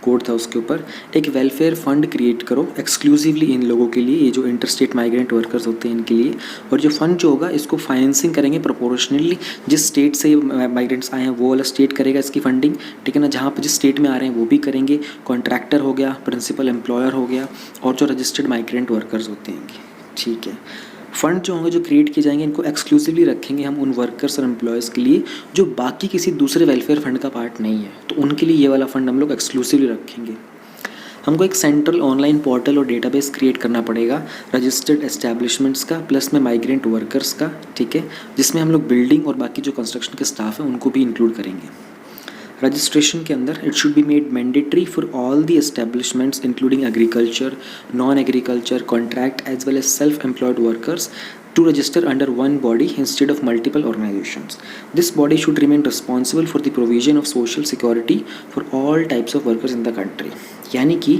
कोड था उसके ऊपर। एक वेलफेयर फंड क्रिएट करो एक्सक्लूसिवली इन लोगों के लिए, ये जो इंटर स्टेट माइग्रेंट वर्कर्स होते हैं इनके लिए। और जो फंड जो होगा इसको फाइनेंसिंग करेंगे प्रोपोर्शनली, जिस स्टेट से माइग्रेंट्स आए हैं वो वाला स्टेट करेगा इसकी फंडिंग, ठीक है ना, जहाँ पर जिस स्टेट में आ रहे हैं वो भी करेंगे। कॉन्ट्रैक्टर हो गया, प्रिंसिपल एम्प्लॉयर हो गया, और जो रजिस्टर्ड माइग्रेंट वर्कर्स होते हैं, ठीक है। फ़ंड जो होंगे जो क्रिएट किए जाएंगे इनको एक्सक्लूसिवली रखेंगे हम उन वर्कर्स और एम्प्लॉयज़ के लिए जो बाकी किसी दूसरे वेलफेयर फंड का पार्ट नहीं है, तो उनके लिए ये वाला फ़ंड हम लोग एक्सक्लूसिवली रखेंगे। हमको एक सेंट्रल ऑनलाइन पोर्टल और डेटाबेस क्रिएट करना पड़ेगा रजिस्टर्ड एस्टैब्लिशमेंट्स का प्लस में माइग्रेंट वर्कर्स का, ठीक है, जिसमें हम लोग बिल्डिंग और बाकी जो कंस्ट्रक्शन के स्टाफ हैं उनको भी इंक्लूड करेंगे। रजिस्ट्रेशन के अंदर it should be made mandatory for all the establishments including agriculture, non agriculture, contract as well as self employed workers to register under one body instead of multiple organizations. This body should remain responsible for the provision of social security for all types of workers in the country. यानी कि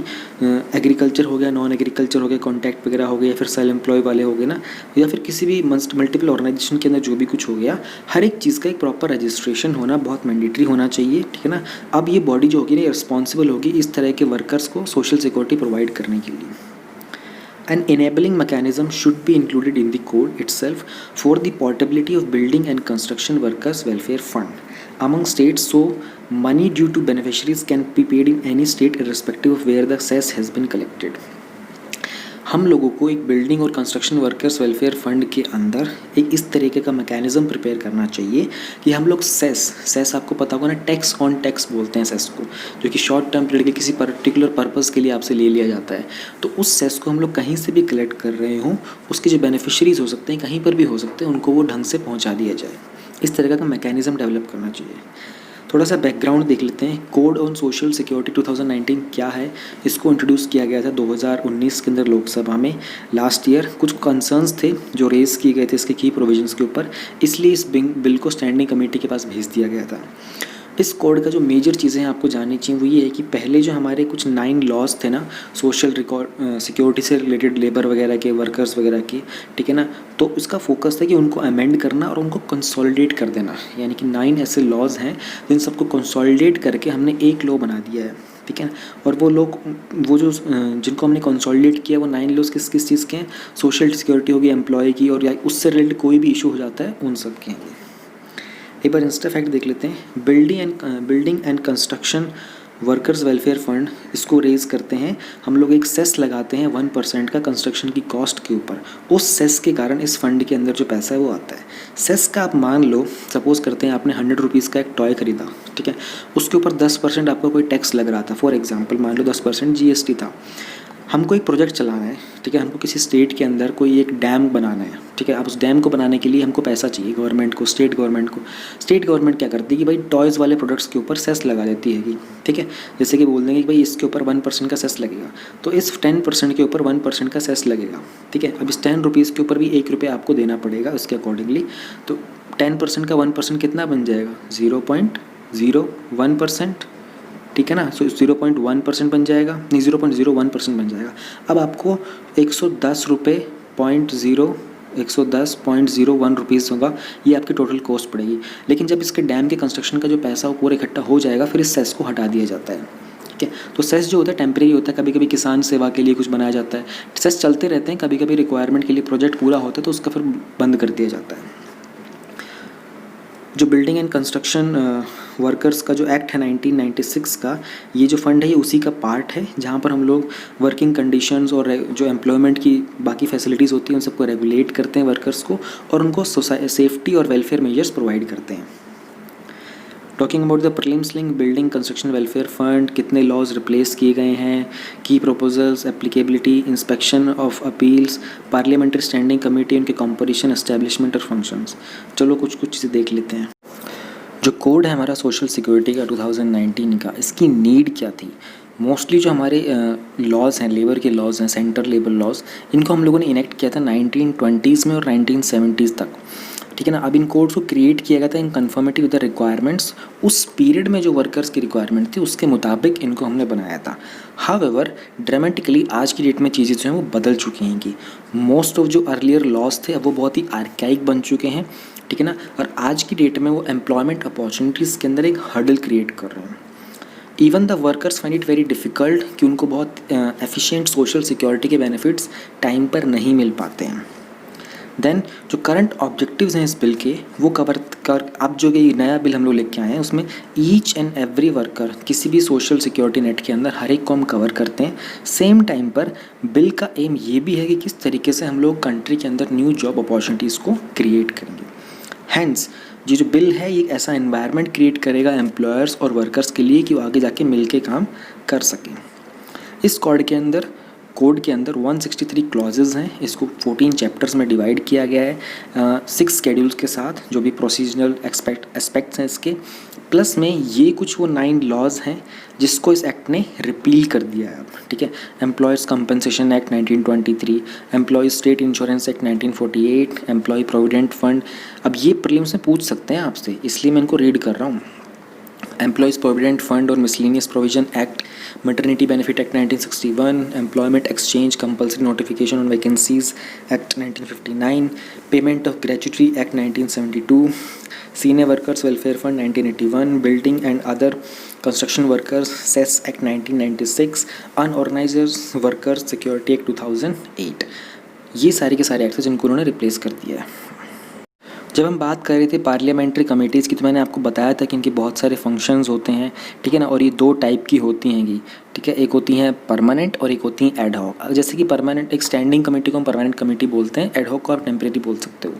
agriculture हो गया, non agriculture हो गया, contact वगैरह हो गया, या फिर सेल्फ एम्प्लॉय वाले हो गए ना, या फिर किसी भी मल्टीपल ऑर्गेनाइजेशन के अंदर जो भी कुछ हो गया, हर एक चीज़ का एक प्रॉपर रजिस्ट्रेशन होना बहुत मैंडेटरी होना चाहिए, ठीक है ना। अब ये बॉडी जो होगी ना रिस्पॉन्सिबल होगी इस तरह के वर्कर्स को सोशल सिक्योरिटी प्रोवाइड करने के लिए। An enabling mechanism should be included in the code itself for the portability of building and construction workers welfare fund among states, so money due to beneficiaries can be paid in any state irrespective of where the cess has been collected. हम लोगों को एक building और construction workers welfare fund के अंदर एक इस तरीके का मैकेनिज़्म प्रिपेयर करना चाहिए कि हम लोग सेस आपको पता होगा ना, टैक्स ऑन टैक्स बोलते हैं सेस को, जो कि शॉर्ट टर्म पीरियड के किसी पर्टिकुलर पर्पज़ के लिए आपसे ले लिया जाता है। तो उस सेस को हम लोग कहीं से भी कलेक्ट कर रहे हों, उसके जो बेनिफिशरीज़ हो सकते हैं कहीं पर भी हो सकते हैं, उनको वो ढंग से पहुँचा दिया जाए। इस तरह का मैकेनिज़्म डेवलप करना चाहिए। थोड़ा सा बैकग्राउंड देख लेते हैं। कोड ऑन सोशल सिक्योरिटी 2019 क्या है, इसको इंट्रोड्यूस किया गया था 2019 के अंदर लोकसभा में लास्ट ईयर। कुछ कंसर्न्स थे जो रेज़ किए गए थे इसके की प्रोविजंस के ऊपर, इसलिए इस बिल को स्टैंडिंग कमेटी के पास भेज दिया गया था। इस कोड का जो मेजर चीज़ें आपको जाननी चाहिए वो ये है कि पहले जो हमारे कुछ 9 लॉज थे ना सोशल सिक्योरिटी से रिलेटेड, लेबर वगैरह के, वर्कर्स वगैरह के, ठीक है ना, तो उसका फोकस था कि उनको अमेंड करना और उनको कंसोलिडेट कर देना। यानी कि 9 ऐसे लॉज हैं जिन सबको कंसोलिडेट करके हमने एक लॉ बना दिया है, ठीक है। और वो जो जिनको हमने कंसोलिडेट किया वो 9 लॉज किस किस चीज़ के हैं, सोशल सिक्योरिटी होगी, एम्प्लॉय की, और या उससे रिलेटेड कोई भी इशू हो जाता है उन सब के हैं। एक बार इंस्टा फैक्ट देख लेते हैं। Building and construction workers welfare fund, इसको रेज़ करते हैं हम लोग। एक सेस लगाते हैं 1% का कंस्ट्रक्शन की कॉस्ट के ऊपर। उस सेस के कारण इस फंड के अंदर जो पैसा है वो आता है। सेस का आप मान लो, सपोज़ करते हैं आपने 100 रुपीज़ का एक टॉय खरीदा, ठीक है, उसके ऊपर 10% आपका कोई टैक्स लग रहा था। फॉर एग्जाम्पल मान लो 10% GST था। हमको एक प्रोजेक्ट चलाना है, ठीक है, हमको किसी स्टेट के अंदर कोई एक डैम बनाना है, ठीक है। अब उस डैम को बनाने के लिए हमको पैसा चाहिए गवर्नमेंट को, स्टेट गवर्नमेंट को। स्टेट गवर्नमेंट क्या करती है कि भाई टॉयज़ वाले प्रोडक्ट्स के ऊपर सेस लगा देती है कि, ठीक है, जैसे कि बोल देंगे कि भाई इसके ऊपर 1% का सेस लगेगा, तो इस 10% के ऊपर 1% का सेस लगेगा, ठीक है। अब इस 10 रुपीज़ के ऊपर भी 1 रुपये आपको देना पड़ेगा उसके अकॉर्डिंगली। तो 10% का 1% कितना बन जाएगा? 0.01%, ठीक है ना। सो 0.1% बन जाएगा, नहीं 0.01% बन जाएगा। अब आपको 110.01 रुपीज़ होगा, ये आपकी टोटल कॉस्ट पड़ेगी। लेकिन जब इसके डैम के कंस्ट्रक्शन का जो पैसा वो पूरा इकट्ठा हो जाएगा, फिर इस सेस को हटा दिया जाता है, ठीक है। तो सेस जो होता है टेम्परेरी होता है, कभी कभी किसान सेवा के लिए कुछ बनाया जाता है, सेस चलते रहते हैं, कभी कभी रिक्वायरमेंट के लिए प्रोजेक्ट पूरा होता है तो उसका फिर बंद कर दिया जाता है। जो बिल्डिंग एंड कंस्ट्रक्शन वर्कर्स का जो एक्ट है 1996 का, ये जो फंड है ये उसी का पार्ट है, जहाँ पर हम लोग वर्किंग कंडीशंस और जो एम्प्लॉयमेंट की बाकी फैसिलिटीज़ होती हैं उन सबको रेगुलेट करते हैं वर्कर्स को, और उनको सेफ्टी और वेलफेयर मेजर्स प्रोवाइड करते हैं। Talking about the prelims link building construction welfare fund, कितने लॉज रिप्लेस किए गए हैं, की proposals, applicability, inspection of appeals, parliamentary standing committee, उनके कॉम्पोजिशन, एस्टेब्लिशमेंट और फंक्शंस। चलो कुछ चीज़ें देख लेते हैं। जो कोड है हमारा सोशल सिक्योरिटी का 2019 का, इसकी नीड क्या थी? मोस्टली जो हमारे लॉज़ हैं, लेबर के लॉज़ हैं, सेंटर लेबर लॉज, इनको हम लोगों ने इनेक्ट किया था 1920s में और 1970s तक, ठीक है ना। अब इन कोड्स को क्रिएट किया गया था इन कन्फर्मिटी विद द रिक्वायरमेंट्स। उस पीरियड में जो वर्कर्स की रिक्वायरमेंट थी उसके मुताबिक इनको हमने बनाया था। हाउएवर ड्रामेटिकली आज की डेट में चीज़ें जो हैं वो बदल चुकी हैं कि मोस्ट ऑफ जो अर्लियर लॉज थे अब वो बहुत ही आर्काइक बन चुके हैं, ठीक है ना। और आज की डेट में वो एम्प्लॉयमेंट अपॉर्चुनिटीज़ के अंदर एक हर्डल क्रिएट कर रहे हैं। Even the workers find it very difficult कि उनको बहुत एफिशिएंट सोशल सिक्योरिटी के बेनिफिट्स टाइम पर नहीं मिल पाते हैं। देन जो करंट ऑब्जेक्टिव्स हैं इस बिल के, वो कवर कर, अब जो ये नया बिल हम लोग लेके आए हैं उसमें ईच एंड एवरी वर्कर किसी भी सोशल सिक्योरिटी नेट के अंदर हर एक को हम कवर करते हैं। सेम टाइम पर बिल का एम ये भी है कि किस तरीके से हम लोग कंट्री के अंदर न्यू जॉब अपॉर्चुनिटीज़ को क्रिएट करेंगे। हैंस ये जो बिल है ये ऐसा एनवायरनमेंट क्रिएट करेगा एम्प्लॉयर्स और वर्कर्स के लिए कि वो आगे जाके मिल के काम कर सकें। इस कोड के अंदर 163 क्लॉजेज़ हैं। इसको 14 चैप्टर्स में डिवाइड किया गया है 6 शेड्यूल्स के साथ, जो भी प्रोसीजरल एस्पेक्ट्स हैं इसके। प्लस में ये कुछ वो 9 लॉज हैं जिसको इस एक्ट ने रिपील कर दिया है अब, ठीक है। Employees compensation act 1923, employees state insurance act 1948, employee provident fund. अब ये प्रीलिम्स में पूछ सकते हैं आपसे, इसलिए मैं इनको रीड कर रहा हूँ। एम्प्लॉयज़ प्रोविडेंट फंड और miscellaneous provision act, maternity benefit act 1961, employment exchange compulsory notification on vacancies act 1959, payment of gratuity act 1972, senior workers welfare fund 1981, building and other construction workers cess act 1996, unorganised workers security act 2008। ये सारे के सारे act हैं जिनको उन्होंने replace कर दिया है। जब हम बात कर रहे थे पार्लियामेंट्री कमेटीज़ की, तो मैंने आपको बताया था कि इनके बहुत सारे फंक्शंस होते हैं, ठीक है ना। और ये 2 टाइप की होती हैं, ठीक है। एक होती हैं परमानेंट और एक होती हैं एड हॉक। जैसे कि परमानेंट, एक स्टैंडिंग कमेटी को हम परमानेंट कमेटी बोलते हैं, एड हॉक को आप टेम्परेरी बोल सकते हो।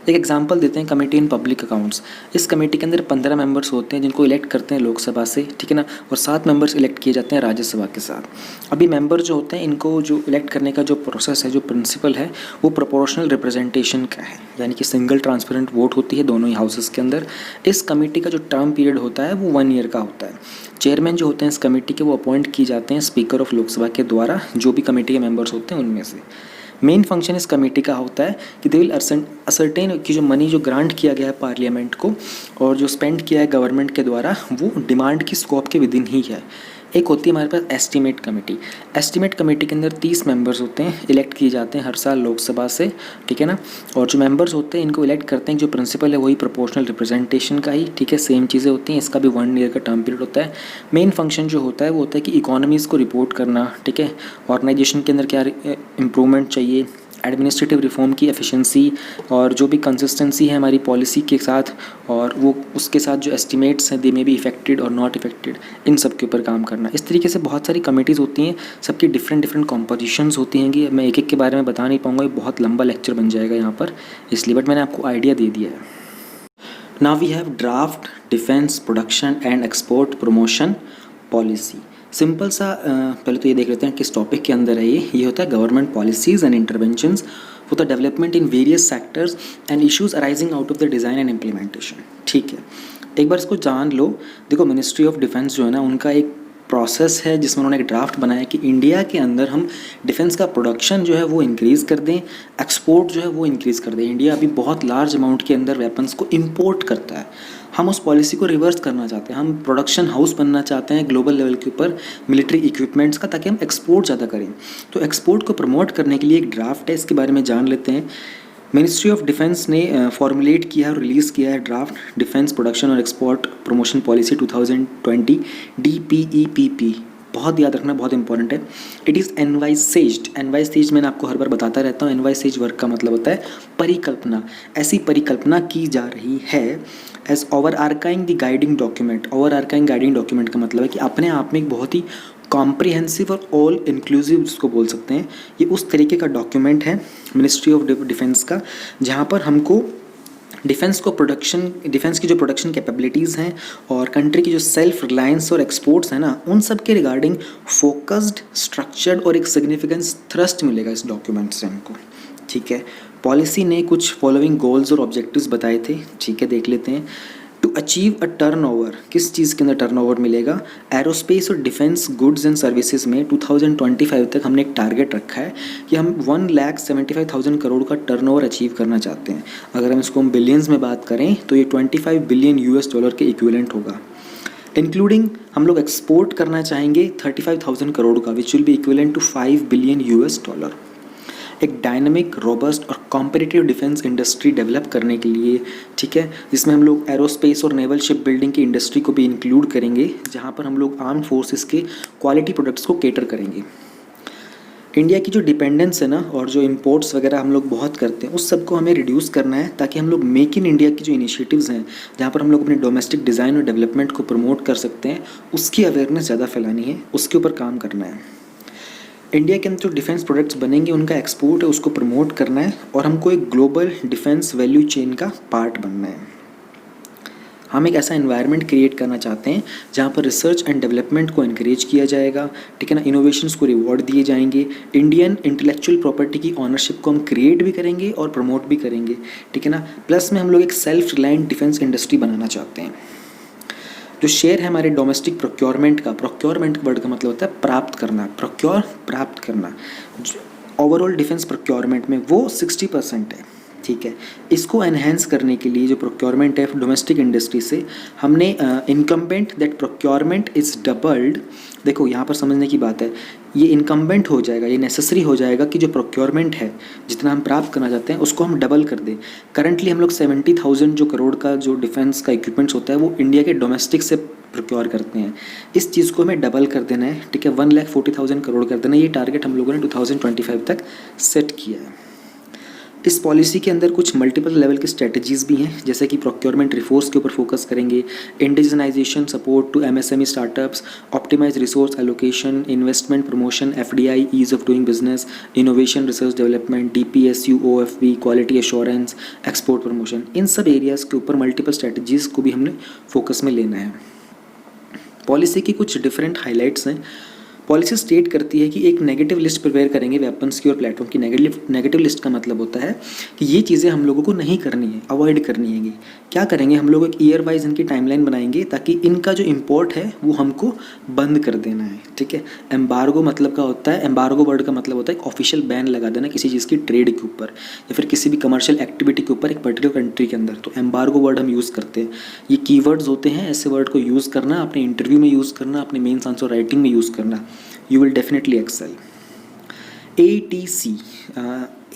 एक एग्जांपल देते हैं, कमेटी इन पब्लिक अकाउंट्स। इस कमेटी के अंदर 15 मेंबर्स होते हैं जिनको इलेक्ट करते हैं लोकसभा से, ठीक है ना, और 7 मेंबर्स इलेक्ट किए जाते हैं राज्यसभा के साथ। अभी मेंबर जो होते हैं इनको जो इलेक्ट करने का जो प्रोसेस है, जो प्रिंसिपल है, वो प्रोपोर्शनल रिप्रेजेंटेशन का है, यानी कि सिंगल ट्रांसपेरेंट वोट होती है दोनों ही हाउसेस के अंदर। इस कमेटी का जो टर्म पीरियड होता है वो 1 ईयर का होता है। चेयरमैन जो होते हैं इस कमेटी के वो अपॉइंट किए जाते हैं स्पीकर ऑफ लोकसभा के द्वारा, जो भी कमेटी के मेंबर्स होते हैं उनमें से। मेन फंक्शन इस कमेटी का होता है कि दे विल असर्टेन कि जो मनी जो ग्रांट किया गया है पार्लियामेंट को और जो स्पेंड किया है गवर्नमेंट के द्वारा, वो डिमांड की स्कोप के विदिन ही है। एक होती है हमारे पास एस्टीमेट कमेटी। एस्टीमेट कमेटी के अंदर 30 मेंबर्स होते हैं, इलेक्ट किए जाते हैं हर साल लोकसभा से, ठीक है ना। और जो मेंबर्स होते हैं इनको इलेक्ट करते हैं, जो प्रिंसिपल है वही प्रोपोर्शनल रिप्रेजेंटेशन का ही, ठीक है, सेम चीज़ें होती हैं। इसका भी 1 ईयर का टर्म पीरियड होता है। मेन फंक्शन जो होता है वो होता है कि इकोनॉमीज़ को रिपोर्ट करना, ठीक है, ऑर्गेनाइजेशन के अंदर क्या इम्प्रूवमेंट चाहिए, एडमिनिस्ट्रेटिव रिफॉर्म की एफिशिएंसी और जो भी कंसिस्टेंसी है हमारी पॉलिसी के साथ, और वो उसके साथ जो एस्टिमेट्स हैं दे मे बी इफेक्टेड और नॉट इफेक्टेड, इन सब के ऊपर काम करना। इस तरीके से बहुत सारी कमेटीज़ होती हैं, सबकी डिफरेंट कॉम्पोजिशंस होती हैं। मैं एक एक के बारे में बता नहीं पाऊँगा, ये बहुत लंबा लेक्चर बन जाएगा यहाँ पर, इसलिए बट मैंने आपको आइडिया दे दिया है। Now we have draft defence production and export promotion policy. Simple सा पहले तो ये देख लेते हैं किस टॉपिक के अंदर है ये होता है government policies and interventions for the development in various sectors and issues arising out of the design and implementation. ठीक है, एक बार इसको जान लो। देखो, मिनिस्ट्री ऑफ डिफेंस जो है ना, उनका एक प्रोसेस है जिसमें उन्होंने एक ड्राफ्ट बनाया कि इंडिया के अंदर हम डिफेंस का प्रोडक्शन जो है वो इंक्रीज़ कर दें, एक्सपोर्ट जो है वो इंक्रीज़ कर दें। इंडिया अभी बहुत लार्ज अमाउंट के अंदर वेपन्स को इंपोर्ट करता है। हम उस पॉलिसी को रिवर्स करना चाहते हैं, हम प्रोडक्शन हाउस बनना चाहते हैं ग्लोबल लेवल के ऊपर मिलिट्री इक्विपमेंट्स का, ताकि हम एक्सपोर्ट ज़्यादा करें। तो एक्सपोर्ट को प्रमोट करने के लिए एक ड्राफ्ट है, इसके बारे में जान लेते हैं। मिनिस्ट्री ऑफ डिफेंस ने फॉर्मुलेट किया और रिलीज़ किया है ड्राफ्ट डिफेंस प्रोडक्शन और एक्सपोर्ट प्रमोशन पॉलिसी 2020 DPEPP। बहुत याद रखना, बहुत इंपॉर्टेंट है। इट इज़ एनवाइसेज्ड मैंने आपको हर बार बताता रहता हूँ। एनवाइसेज वर्क का मतलब होता है परिकल्पना। ऐसी परिकल्पना की जा रही है as overarching the guiding document. Overarching guiding document का मतलब है कि अपने आप में एक बहुत ही कॉम्प्रिहेंसिव और ऑल इंक्लूसिव जिसको बोल सकते हैं, ये उस तरीके का डॉक्यूमेंट है मिनिस्ट्री ऑफ डिफेंस का, जहाँ पर हमको डिफेंस की जो प्रोडक्शन कैपेबिलिटीज़ हैं और कंट्री की जो सेल्फ रिलायंस और एक्सपोर्ट्स हैं ना, उन सब के रिगार्डिंग फोकस्ड, स्ट्रक्चर्ड और एक सिग्निफिकेंस थ्रस्ट मिलेगा इस डॉक्यूमेंट से हमको। ठीक है, पॉलिसी ने कुछ फॉलोइंग गोल्स और ऑब्जेक्टिव्स बताए थे। ठीक है, देख लेते हैं। टू अचीव अ टर्नओवर, किस चीज़ के अंदर टर्नओवर मिलेगा? एरोस्पेस और डिफेंस गुड्स एंड सर्विसेज में 2025 तक हमने एक टारगेट रखा है कि हम 1,75,000 करोड़ का टर्नओवर अचीव करना चाहते हैं। अगर हम इसको बिलियंस में बात करें तो ये 25 बिलियन US के इक्विवेलेंट होगा। इंक्लूडिंग हम लोग एक्सपोर्ट करना चाहेंगे 35,000 करोड़ का, which will be equivalent to 5 billion US। एक डायनामिक, रोबस्ट और कॉम्पिटिटिव डिफेंस इंडस्ट्री डेवलप करने के लिए, ठीक है, जिसमें हम लोग एरोस्पेस और नेवल शिप बिल्डिंग की इंडस्ट्री को भी इंक्लूड करेंगे, जहां पर हम लोग आर्म्ड फोर्सेस के क्वालिटी प्रोडक्ट्स को केटर करेंगे। इंडिया की जो डिपेंडेंस है ना, और जो इंपोर्ट्स वगैरह हम लोग बहुत करते हैं, उस सब को हमें रिड्यूस करना है, ताकि हम लोग मेक इन इंडिया की जो इनिशिएटिव्स हैं, जहाँ पर हम लोग अपने डोमेस्टिक डिज़ाइन और डेवलपमेंट को प्रमोट कर सकते हैं, उसकी अवेयरनेस ज़्यादा फैलानी है, उसके ऊपर काम करना है। इंडिया के अंदर जो डिफेंस प्रोडक्ट्स बनेंगे उनका एक्सपोर्ट है, उसको प्रमोट करना है, और हमको एक ग्लोबल डिफेंस वैल्यू चेन का पार्ट बनना है। हम एक ऐसा एनवायरनमेंट क्रिएट करना चाहते हैं जहाँ पर रिसर्च एंड डेवलपमेंट को इनक्रेज किया जाएगा, ठीक है ना, इनोवेशंस को रिवॉर्ड दिए जाएंगे, इंडियन इंटेलेक्चुअल प्रॉपर्टी की ऑनरशिप को हम क्रिएट भी करेंगे और प्रमोट भी करेंगे, ठीक है ना। प्लस में हम लोग एक सेल्फ रिलायंट डिफेंस इंडस्ट्री बनाना चाहते हैं। जो शेयर है हमारे डोमेस्टिक प्रोक्योरमेंट का, प्रोक्योरमेंट वर्ड का मतलब होता है प्राप्त करना, प्रोक्योर प्राप्त करना, ओवरऑल डिफेंस प्रोक्योरमेंट में वो 60% है। ठीक है, इसको एनहेंस करने के लिए जो प्रोक्योरमेंट है डोमेस्टिक इंडस्ट्री से, हमने incumbent that procurement is doubled. देखो यहाँ पर समझने की बात है, ये इनकम्बेंट हो जाएगा, ये नेसेसरी हो जाएगा कि जो प्रोक्योरमेंट है जितना हम प्राप्त करना चाहते हैं उसको हम डबल कर दें। करंटली हम लोग 70,000 जो करोड़ का जो डिफेंस का इक्विपमेंट्स होता है वो इंडिया के डोमेस्टिक से प्रोक्योर करते हैं। इस चीज़ को हमें डबल कर देना है, ठीक है, 1,40,000 करोड़ कर देना है। ये टारगेट हम लोगों ने 2025 तक सेट किया है। इस पॉलिसी के अंदर कुछ मल्टीपल लेवल की स्ट्रेटजीज़ भी हैं, जैसे कि प्रोक्योरमेंट रिफोर्स के ऊपर फोकस करेंगे, indigenisation support to MSME startups, optimise resource allocation, investment promotion, FDI, ease of doing business, innovation research development, DPSU, OFB, quality assurance, export promotion. इन सब एरियाज़ के ऊपर मल्टीपल स्ट्रेटजीज़ को भी हमने फोकस में लेना है। पॉलिसी की कुछ डिफरेंट हाईलाइट्स हैं। पॉलिसी स्टेट करती है कि एक नेगेटिव लिस्ट प्रिपेयर करेंगे वेपन्स की और प्लेटफॉर्म की। नेगेटिव लिस्ट का मतलब होता है कि ये चीज़ें हम लोगों को नहीं करनी है, अवॉइड करनी है। क्या करेंगे, हम लोग एक ईयर वाइज इनकी टाइमलाइन बनाएंगे ताकि इनका जो इम्पोर्ट है वो हमको बंद कर देना है, ठीक है। एम्बार्गो मतलब का होता है, एम्बार्गो वर्ड का मतलब होता है एक ऑफिशियल बैन लगा देना किसी चीज़ की ट्रेड के ऊपर या फिर किसी भी कमर्शियल एक्टिविटी के ऊपर एक पर्टिकुलर कंट्री के अंदर। तो एम्बार्गो वर्ड हम यूज़ करते हैं। ये कीवर्ड्स होते हैं, ऐसे वर्ड को यूज़ करना, अपने इंटरव्यू में यूज़ करना, अपने मेंस आंसर राइटिंग में यूज़ करना, you will definitely excel. ATC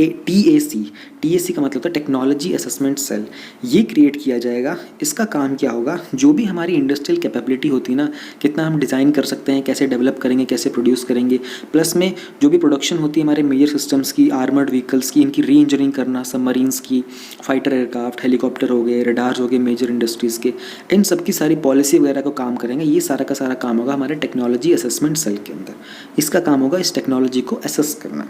TAC का मतलब होता है टेक्नोलॉजी असेसमेंट सेल। ये क्रिएट किया जाएगा। इसका काम क्या होगा, जो भी हमारी इंडस्ट्रियल कैपेबिलिटी होती है ना, कितना हम डिज़ाइन कर सकते हैं, कैसे डेवलप करेंगे, कैसे प्रोड्यूस करेंगे, प्लस में जो भी प्रोडक्शन होती है हमारे मेजर सिस्टम्स की, आर्मर्ड व्हीकल्स की, इनकी री इंजीनियरिंग करना, सबमरीन्स की, फाइटर एयरक्राफ्ट, हेलीकॉप्टर हो गए, रडार्स हो गए मेजर इंडस्ट्रीज़ के, इन सब की सारी पॉलिसी वगैरह को काम करेंगे। ये सारा का सारा काम होगा हमारे टेक्नोलॉजी असेसमेंट सेल के अंदर। इसका काम होगा इस टेक्नोलॉजी को असेस करना।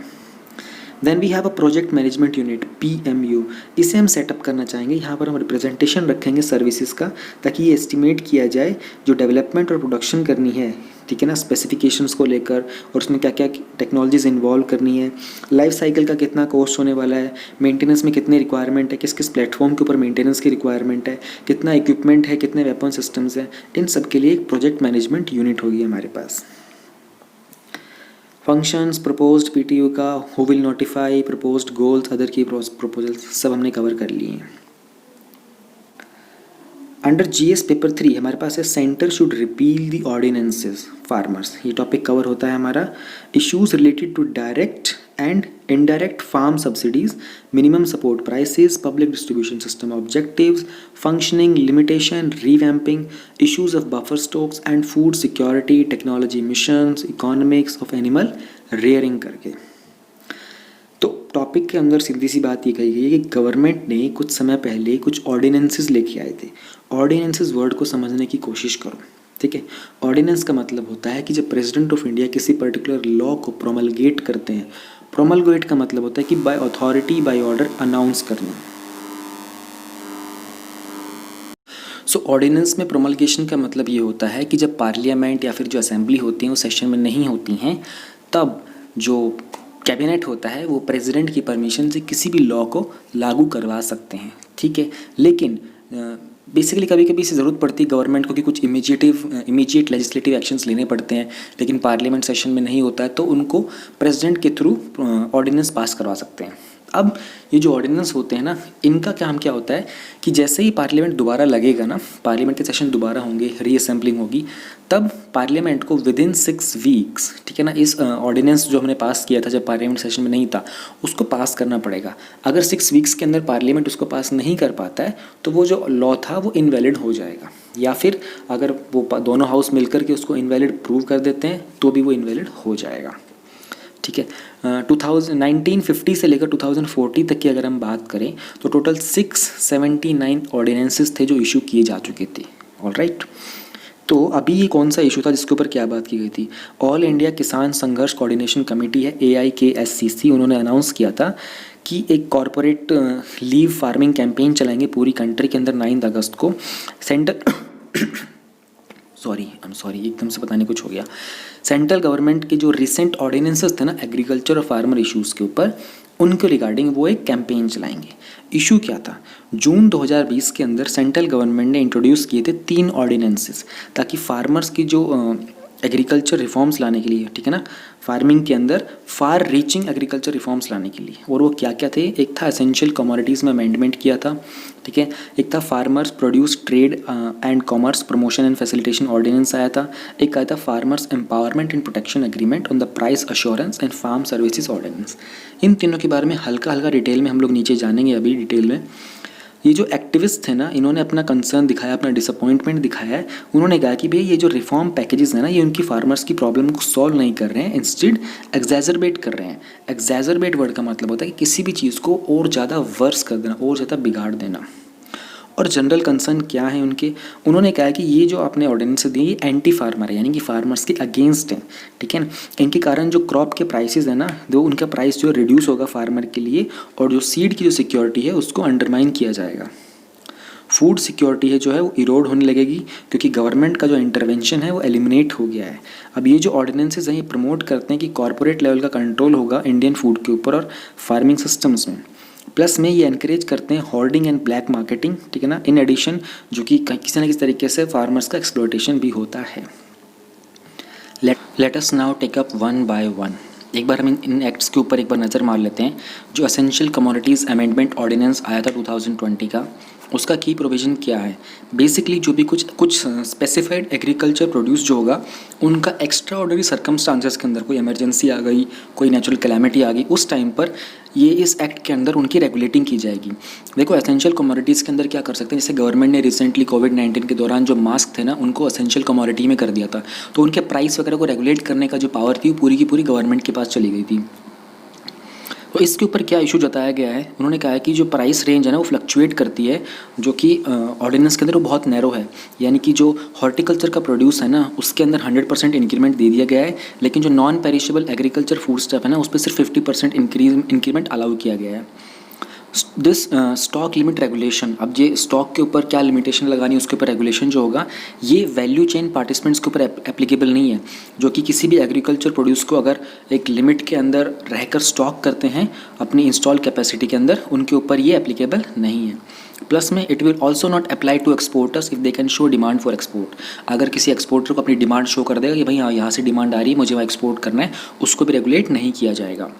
Then we have a project management unit PMU। इसे हम सेटअप करना चाहेंगे। यहाँ पर हम रिप्रेजेंटेशन रखेंगे सर्विसेज का, ताकि ये एस्टिमेट किया जाए जो डेवलपमेंट और प्रोडक्शन करनी है, ठीक है ना, स्पेसिफिकेशंस को लेकर, और उसमें क्या क्या टेक्नोलॉजीज इन्वॉल्व करनी है, लाइफ साइकिल का कितना कॉस्ट होने वाला है, मेंटेनेंस में कितनी रिक्वायरमेंट है, किस किस प्लेटफॉर्म के ऊपर मेंटेनेंस की रिक्वायरमेंट है, कितना इक्विपमेंट है, कितने वेपन सिस्टम्स हैं, इन सब के लिए एक प्रोजेक्ट मैनेजमेंट यूनिट होगी हमारे पास। फंक्शंस प्रपोज्ड PTU का, who will notify, proposed goals, other की प्रपोजल्स, सब हमने कवर कर लिए हैं। अंडर GS पेपर 3 हमारे पास है centre should repeal the ordinances farmers. ये टॉपिक कवर होता है हमारा। Issues related to direct and indirect farm subsidies, minimum support prices, public distribution system objectives, functioning, limitation, revamping, issues of buffer stocks and food security, technology missions, economics of animal rearing करके। तो topic के अंदर सीधी सी बात ये कही गई है कि गवर्नमेंट ने कुछ समय पहले कुछ ऑर्डिनेंसेस लेके आए थे। ऑर्डिनेंसेस वर्ड को समझने की कोशिश करो, ठीक है। ऑर्डिनेंस का मतलब होता है कि जब प्रेसिडेंट ऑफ इंडिया किसी पर्टिकुलर लॉ को प्रोमलगेट करते हैं, प्रोमलगेट का मतलब होता है कि by authority by order announce करना। सो ऑर्डिनेंस में प्रोमलगेशन का मतलब ये होता है कि जब पार्लियामेंट या फिर जो असेंबली होती हैं वो सेशन में नहीं होती हैं, तब जो कैबिनेट होता है वो प्रेसिडेंट की परमिशन से किसी भी लॉ को लागू करवा सकते हैं, ठीक है। लेकिन बेसिकली कभी कभी इसे ज़रूरत पड़ती है गवर्नमेंट को कि कुछ इमीडिएट लेजिस्लेटिव एक्शंस लेने पड़ते हैं, लेकिन पार्लियामेंट सेशन में नहीं होता है, तो उनको प्रेसिडेंट के थ्रू ऑर्डिनेंस पास करवा सकते हैं। अब ये जो ऑर्डिनेंस होते हैं ना, इनका काम क्या होता है कि जैसे ही पार्लियामेंट दोबारा लगेगा ना, पार्लियामेंट के सेशन दोबारा होंगे, रीअसेंबलिंग होगी, तब पार्लियामेंट को विदिन 6 वीक्स, ठीक है ना, इस ऑर्डिनेंस जो हमने पास किया था जब पार्लियामेंट सेशन में नहीं था, उसको पास करना पड़ेगा। अगर 6 वीक्स के अंदर पार्लियामेंट उसको पास नहीं कर पाता है तो वो जो लॉ था वो इनवैलिड हो जाएगा, या फिर अगर वो दोनों हाउस मिलकर के उसको इनवैलिड प्रूव कर देते हैं तो भी वो इनवैलिड हो जाएगा, ठीक है। 1950 से लेकर 2040 तक की अगर हम बात करें तो टोटल 679 ऑर्डिनेंसेस थे जो इशू किए जा चुके थे। ऑलराइट, तो अभी ये कौन सा इशू था जिसके ऊपर क्या बात की गई थी? ऑल इंडिया किसान संघर्ष कोऑर्डिनेशन कमेटी है, AIKSCC, उन्होंने अनाउंस किया था कि एक कॉरपोरेट लीव फार्मिंग कैंपेन चलाएंगे पूरी कंट्री के अंदर 9 अगस्त को। सॉरी एकदम से पता नहीं कुछ हो गया। सेंट्रल गवर्नमेंट के जो रिसेंट ऑर्डिनेंसेस थे ना एग्रीकल्चर और फार्मर इश्यूज़ के ऊपर, उनके रिगार्डिंग वो एक कैंपेन चलाएंगे। इशू क्या था? जून 2020 के अंदर सेंट्रल गवर्नमेंट ने इंट्रोड्यूस किए थे 3 ऑर्डिनेंसेस, ताकि फार्मर्स की जो एग्रीकल्चर रिफॉर्म्स लाने के लिए, ठीक है ना, फार्मिंग के अंदर फार रीचिंग एग्रीकल्चर रिफॉर्म्स लाने के लिए। और वो क्या क्या थे? एक था एसेंशियल कमोडिटीज़ में अमेंडमेंट किया था, ठीक है। एक था farmers produce trade and commerce promotion and facilitation ordinance आया था। एक आया था farmers empowerment and protection agreement on the price assurance and farm services ordinance. इन तीनों के बारे में हल्का हल्का डिटेल में हम लोग नीचे जानेंगे अभी डिटेल में। ये जो एक्टिविस्ट थे ना, इन्होंने अपना कंसर्न दिखाया, अपना डिसअपॉइंटमेंट दिखाया है। उन्होंने कहा कि भाई ये जो रिफॉर्म पैकेजेस हैं ना, ये उनकी फार्मर्स की प्रॉब्लम को सॉल्व नहीं कर रहे हैं, इंस्टेड एग्जैजरबेट कर रहे हैं। एग्जैजरबेट वर्ड का मतलब होता है कि किसी भी चीज़ को और ज़्यादा वर्स कर देना, और ज़्यादा बिगाड़ देना। और जनरल कंसर्न क्या है उनके? उन्होंने कहा कि ये जो आपने ऑर्डिनेंस दिए ये एंटी फार्मर है, यानी कि फार्मर्स के अगेंस्ट हैं, ठीक है ना। इनके कारण जो क्रॉप के प्राइसेस है ना, जो उनका प्राइस जो रिड्यूस होगा फार्मर के लिए, और जो सीड की जो सिक्योरिटी है उसको अंडरमाइन किया जाएगा। फूड सिक्योरिटी है जो है वो इरोड होने लगेगी, क्योंकि गवर्नमेंट का जो इंटरवेंशन है वो एलिमिनेट हो गया है। अब ये जो ऑर्डिनेंसेस हैं ये प्रमोट करते हैं कि कॉर्पोरेट लेवल का कंट्रोल होगा इंडियन फूड के ऊपर और फार्मिंग सिस्टम्स में। प्लस में ये एनकरेज करते हैं होर्डिंग एंड ब्लैक मार्केटिंग, ठीक है ना, इन एडिशन, जो कि किसी न किसी तरीके से फार्मर्स का एक्सप्लॉयटेशन भी होता है। Let us now take up one by one. एक बार हम इन एक्ट्स के ऊपर एक बार नज़र मार लेते हैं। जो एसेंशियल कमोडिटीज़ अमेंडमेंट ऑर्डिनेंस आया था 2020 का, उसका की प्रोविज़न क्या है? बेसिकली जो भी कुछ स्पेसिफाइड एग्रीकल्चर प्रोड्यूस जो होगा, उनका एक्स्ट्रा ऑर्डनरी सर्कमस्टांसेस के अंदर कोई इमरजेंसी आ गई, कोई नेचुरल कैलामिटी आ गई, उस टाइम पर ये इस एक्ट के अंदर उनकी रेगुलेटिंग की जाएगी। देखो एसेंशियल कमोडिटीज़ के अंदर क्या कर सकते हैं, जैसे गवर्नमेंट ने रिसेंटली कोविड-19 के दौरान जो मास्क थे ना उनको एसेंशियल कमोडिटी में कर दिया था, तो उनके प्राइस वगैरह को रेगुलेट करने का जो पावर थी वो पूरी की पूरी गवर्नमेंट के पास चली गई थी। तो इसके ऊपर क्या इशू जताया गया है, उन्होंने कहा है कि जो प्राइस रेंज है ना वो फ्लक्चुएट करती है, जो कि ऑर्डिनेंस के अंदर वो बहुत नैरो है। यानी कि जो हॉर्टिकल्चर का प्रोड्यूस है ना उसके अंदर 100% इंक्रीमेंट दे दिया गया है, लेकिन जो non perishable agriculture food stuff है ना उस पर सिर्फ 50% इंक्रीमेंट अलाउ किया गया है। दिस स्टॉक लिमिट रेगुलेशन, अब ये स्टॉक के ऊपर क्या लिमिटेशन लगानी है उसके ऊपर रेगुलेशन जो होगा ये वैल्यू चेन पार्टिसिपेंट्स के ऊपर एप्लीकेबल नहीं है, जो कि किसी भी एग्रीकल्चर प्रोड्यूस को अगर एक लिमिट के अंदर रहकर स्टॉक करते हैं अपनी इंस्टॉल कैपेसिटी के अंदर, उनके ऊपर ये एप्लीकेबल नहीं है। प्लस में it will also not apply to exporters if they can show demand for export. अगर किसी एक्सपोर्टर को अपनी डिमांड शो कर देगा कि भाई हाँ यहाँ से डिमांड आ रही है मुझे वहाँ एक्सपोर्ट करना है, उसको भी रेगुलेट नहीं किया जाएगा।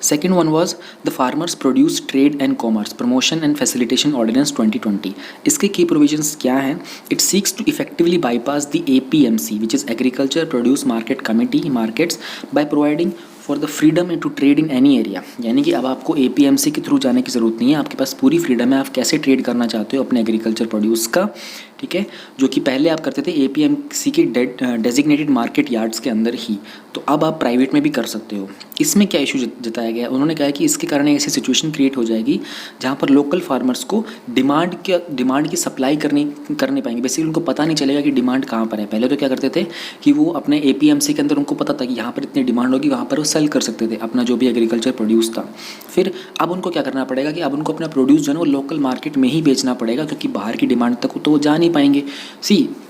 Second one was the Farmers Produce Trade and Commerce Promotion and Facilitation Ordinance 2020. इसके key provisions क्या हैं? It seeks to effectively bypass the APMC, which is Agriculture Produce Market Committee markets, by providing for the freedom to trade in any area. यानी कि अब आपको APMC के through जाने की ज़रूरत नहीं है, आपके पास पूरी फ्रीडम है आप कैसे ट्रेड करना चाहते हो अपने एग्रीकल्चर प्रोड्यूस का, ठीक है, जो कि पहले आप करते थे APMC के डेजिग्नेटेड मार्केट यार्ड्स के अंदर ही, तो अब आप प्राइवेट में भी कर सकते हो। इसमें क्या इशू जताया गया, उन्होंने कहा कि इसके कारण ऐसी सिचुएशन क्रिएट हो जाएगी जहाँ पर लोकल फार्मर्स को डिमांड की सप्लाई करनी पाएंगे। बेसिकली उनको पता नहीं चलेगा कि डिमांड कहाँ पर है। पहले तो क्या करते थे कि वो अपने APMC के अंदर उनको पता था कि यहाँ पर इतनी डिमांड होगी, वहाँ पर वो सेल कर सकते थे अपना जो भी एग्रीकल्चर प्रोड्यूस था। फिर अब उनको क्या करना पड़ेगा कि अब उनको अपना प्रोड्यूस जो है वो लोकल मार्केट में ही बेचना पड़ेगा, क्योंकि बाहर की डिमांड तक तो वो जा नहीं पाएंगे।